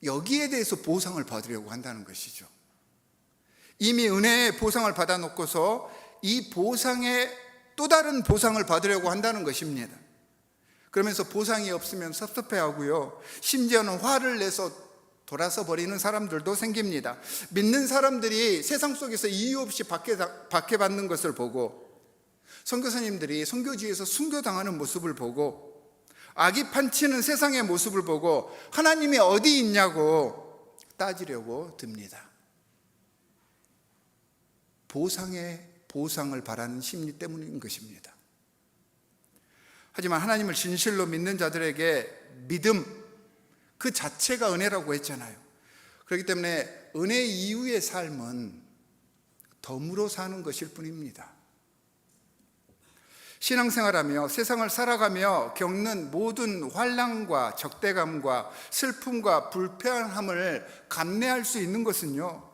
여기에 대해서 보상을 받으려고 한다는 것이죠. 이미 은혜의 보상을 받아놓고서 이 보상에 또 다른 보상을 받으려고 한다는 것입니다. 그러면서 보상이 없으면 섭섭해하고요, 심지어는 화를 내서 돌아서 버리는 사람들도 생깁니다. 믿는 사람들이 세상 속에서 이유 없이 박해받는 것을 보고, 선교사님들이 선교지에서 순교당하는 모습을 보고, 악이 판치는 세상의 모습을 보고 하나님이 어디 있냐고 따지려고 듭니다. 보상을 바라는 심리 때문인 것입니다. 하지만 하나님을 진실로 믿는 자들에게 믿음 그 자체가 은혜라고 했잖아요. 그렇기 때문에 은혜 이후의 삶은 덤으로 사는 것일 뿐입니다. 신앙생활하며 세상을 살아가며 겪는 모든 환난과 적대감과 슬픔과 불편함을 감내할 수 있는 것은요,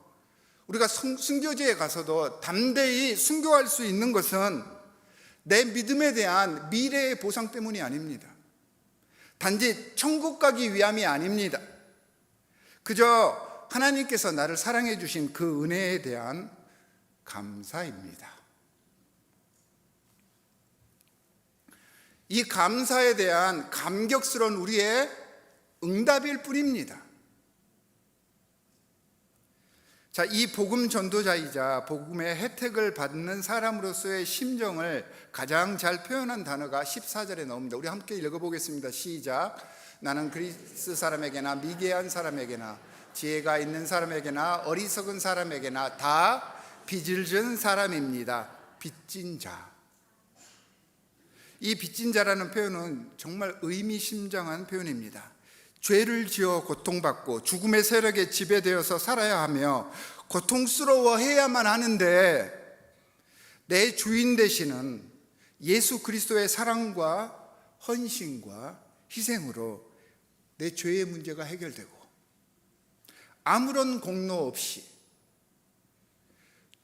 우리가 순교지에 가서도 담대히 순교할 수 있는 것은 내 믿음에 대한 미래의 보상 때문이 아닙니다. 단지 천국 가기 위함이 아닙니다. 그저 하나님께서 나를 사랑해 주신 그 은혜에 대한 감사입니다. 이 감사에 대한 감격스러운 우리의 응답일 뿐입니다. 자, 이 복음 전도자이자 복음의 혜택을 받는 사람으로서의 심정을 가장 잘 표현한 단어가 14절에 나옵니다. 우리 함께 읽어보겠습니다. 시작. 나는 그리스 사람에게나 미개한 사람에게나 지혜가 있는 사람에게나 어리석은 사람에게나 다 빚을 진 사람입니다. 빚진 자. 이 빚진 자라는 표현은 정말 의미심장한 표현입니다. 죄를 지어 고통받고 죽음의 세력에 지배되어서 살아야 하며 고통스러워해야만 하는데, 내 주인 되시는 예수 그리스도의 사랑과 헌신과 희생으로 내 죄의 문제가 해결되고 아무런 공로 없이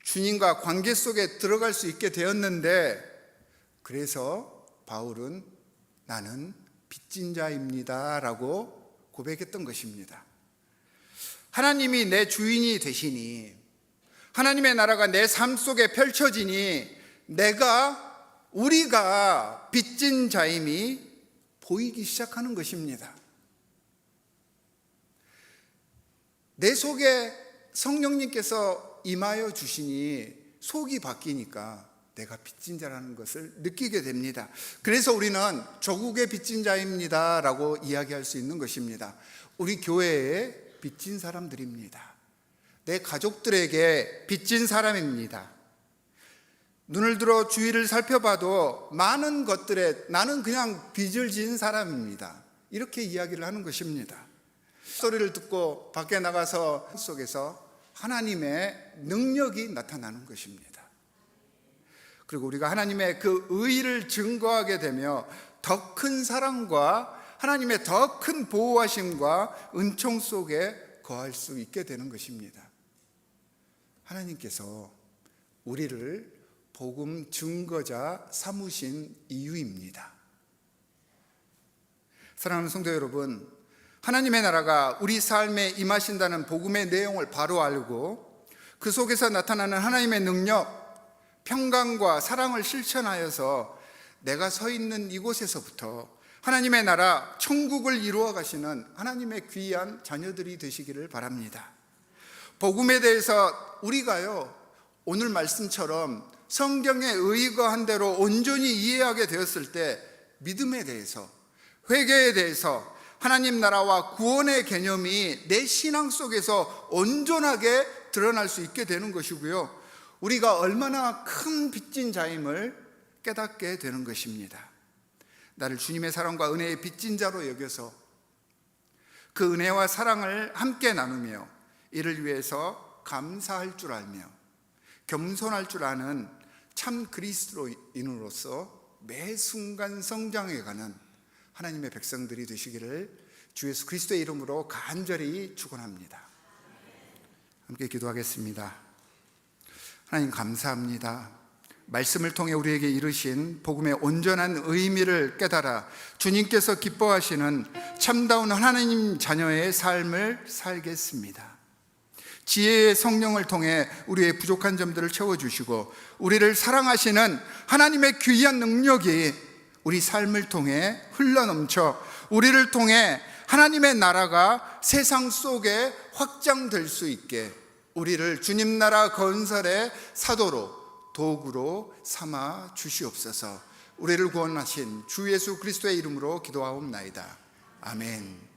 주님과 관계 속에 들어갈 수 있게 되었는데, 그래서 바울은 나는 빚진 자입니다 라고 고백했던 것입니다. 하나님이 내 주인이 되시니, 하나님의 나라가 내 삶 속에 펼쳐지니 우리가 빚진 자임이 보이기 시작하는 것입니다. 내 속에 성령님께서 임하여 주시니 속이 바뀌니까 내가 빚진 자라는 것을 느끼게 됩니다. 그래서 우리는 조국의 빚진 자입니다 라고 이야기할 수 있는 것입니다. 우리 교회에 빚진 사람들입니다. 내 가족들에게 빚진 사람입니다. 눈을 들어 주위를 살펴봐도 많은 것들에 나는 그냥 빚을 진 사람입니다. 이렇게 이야기를 하는 것입니다. 소리를 듣고 밖에 나가서 속에서 하나님의 능력이 나타나는 것입니다. 그리고 우리가 하나님의 그 의의를 증거하게 되며 더 큰 사랑과 하나님의 더 큰 보호하심과 은총 속에 거할 수 있게 되는 것입니다. 하나님께서 우리를 복음 증거자 삼으신 이유입니다. 사랑하는 성도 여러분, 하나님의 나라가 우리 삶에 임하신다는 복음의 내용을 바로 알고 그 속에서 나타나는 하나님의 능력, 평강과 사랑을 실천하여서 내가 서 있는 이곳에서부터 하나님의 나라, 천국을 이루어 가시는 하나님의 귀한 자녀들이 되시기를 바랍니다. 복음에 대해서 우리가요, 오늘 말씀처럼 성경에 의거한 대로 온전히 이해하게 되었을 때 믿음에 대해서, 회개에 대해서, 하나님 나라와 구원의 개념이 내 신앙 속에서 온전하게 드러날 수 있게 되는 것이고요, 우리가 얼마나 큰 빚진 자임을 깨닫게 되는 것입니다. 나를 주님의 사랑과 은혜의 빚진 자로 여겨서 그 은혜와 사랑을 함께 나누며 이를 위해서 감사할 줄 알며 겸손할 줄 아는 참 그리스도인으로서 매 순간 성장해가는 하나님의 백성들이 되시기를 주 예수 그리스도의 이름으로 간절히 축원합니다. 함께 기도하겠습니다. 하나님 감사합니다. 말씀을 통해 우리에게 이르신 복음의 온전한 의미를 깨달아 주님께서 기뻐하시는 참다운 하나님 자녀의 삶을 살겠습니다. 지혜의 성령을 통해 우리의 부족한 점들을 채워주시고 우리를 사랑하시는 하나님의 귀한 능력이 우리 삶을 통해 흘러넘쳐 우리를 통해 하나님의 나라가 세상 속에 확장될 수 있게 우리를 주님 나라 건설의 사도로 도구로 삼아 주시옵소서. 우리를 구원하신 주 예수 그리스도의 이름으로 기도하옵나이다. 아멘.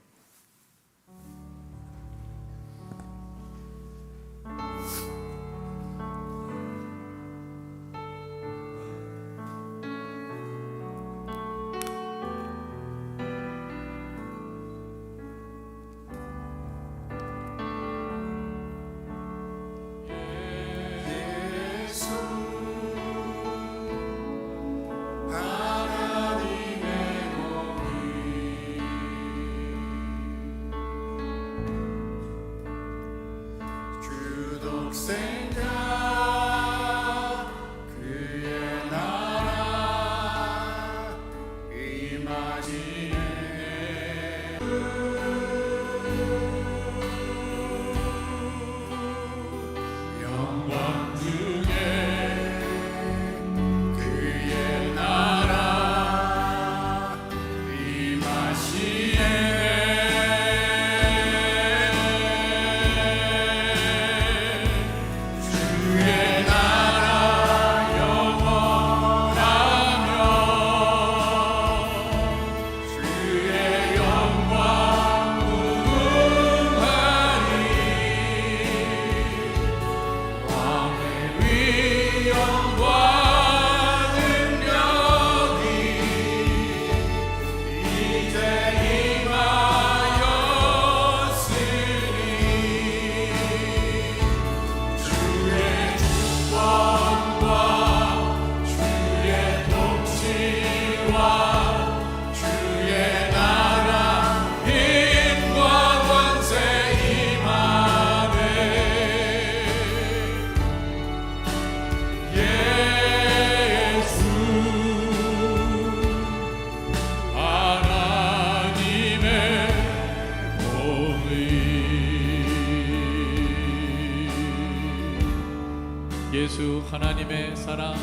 예수 하나님의 사랑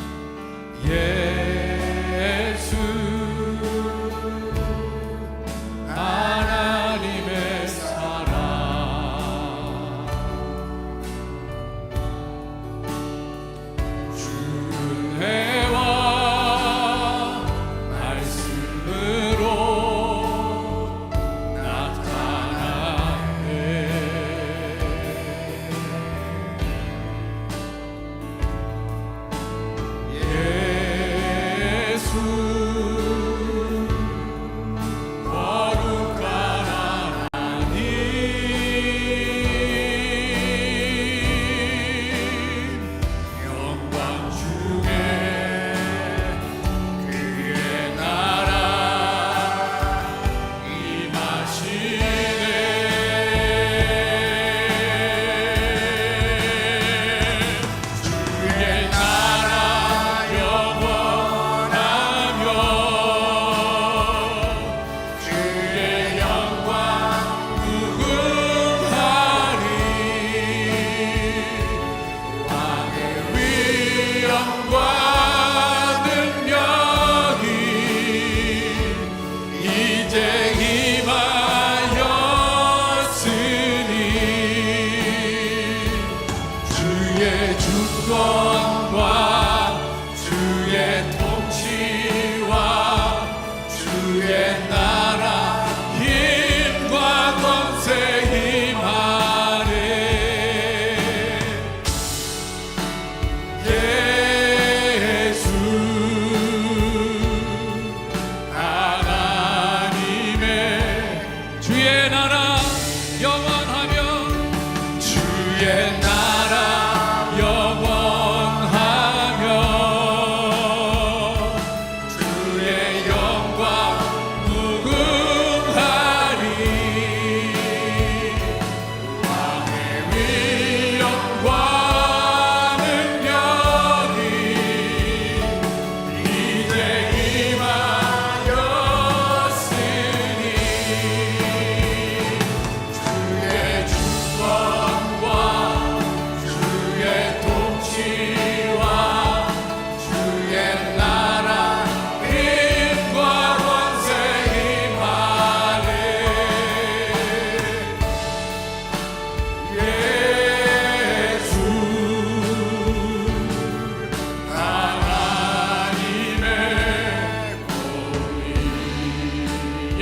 예수 하나님의 사랑 주 은혜와 말씀으로 나타나네 예수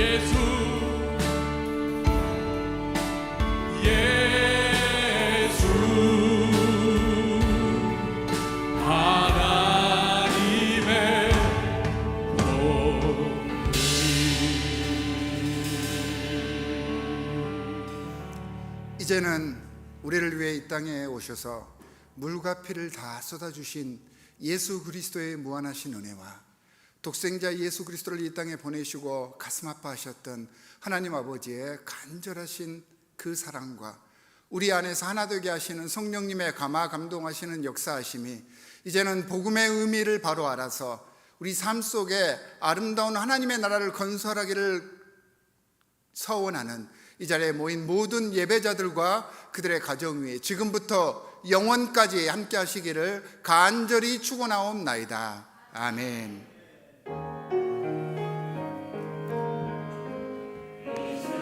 예수 예수 하나님의 이제는 우리를 위해 이 땅에 오셔서 물과 피를 다 쏟아주신 예수 그리스도의 무한하신 은혜와 독생자 예수 그리스도를 이 땅에 보내시고 가슴 아파하셨던 하나님 아버지의 간절하신 그 사랑과 우리 안에서 하나 되게 하시는 성령님의 감화 감동하시는 역사하심이 이제는 복음의 의미를 바로 알아서 우리 삶 속에 아름다운 하나님의 나라를 건설하기를 서원하는 이 자리에 모인 모든 예배자들과 그들의 가정 위에 지금부터 영원까지 함께 하시기를 간절히 축원하옵나이다. 아멘. 예수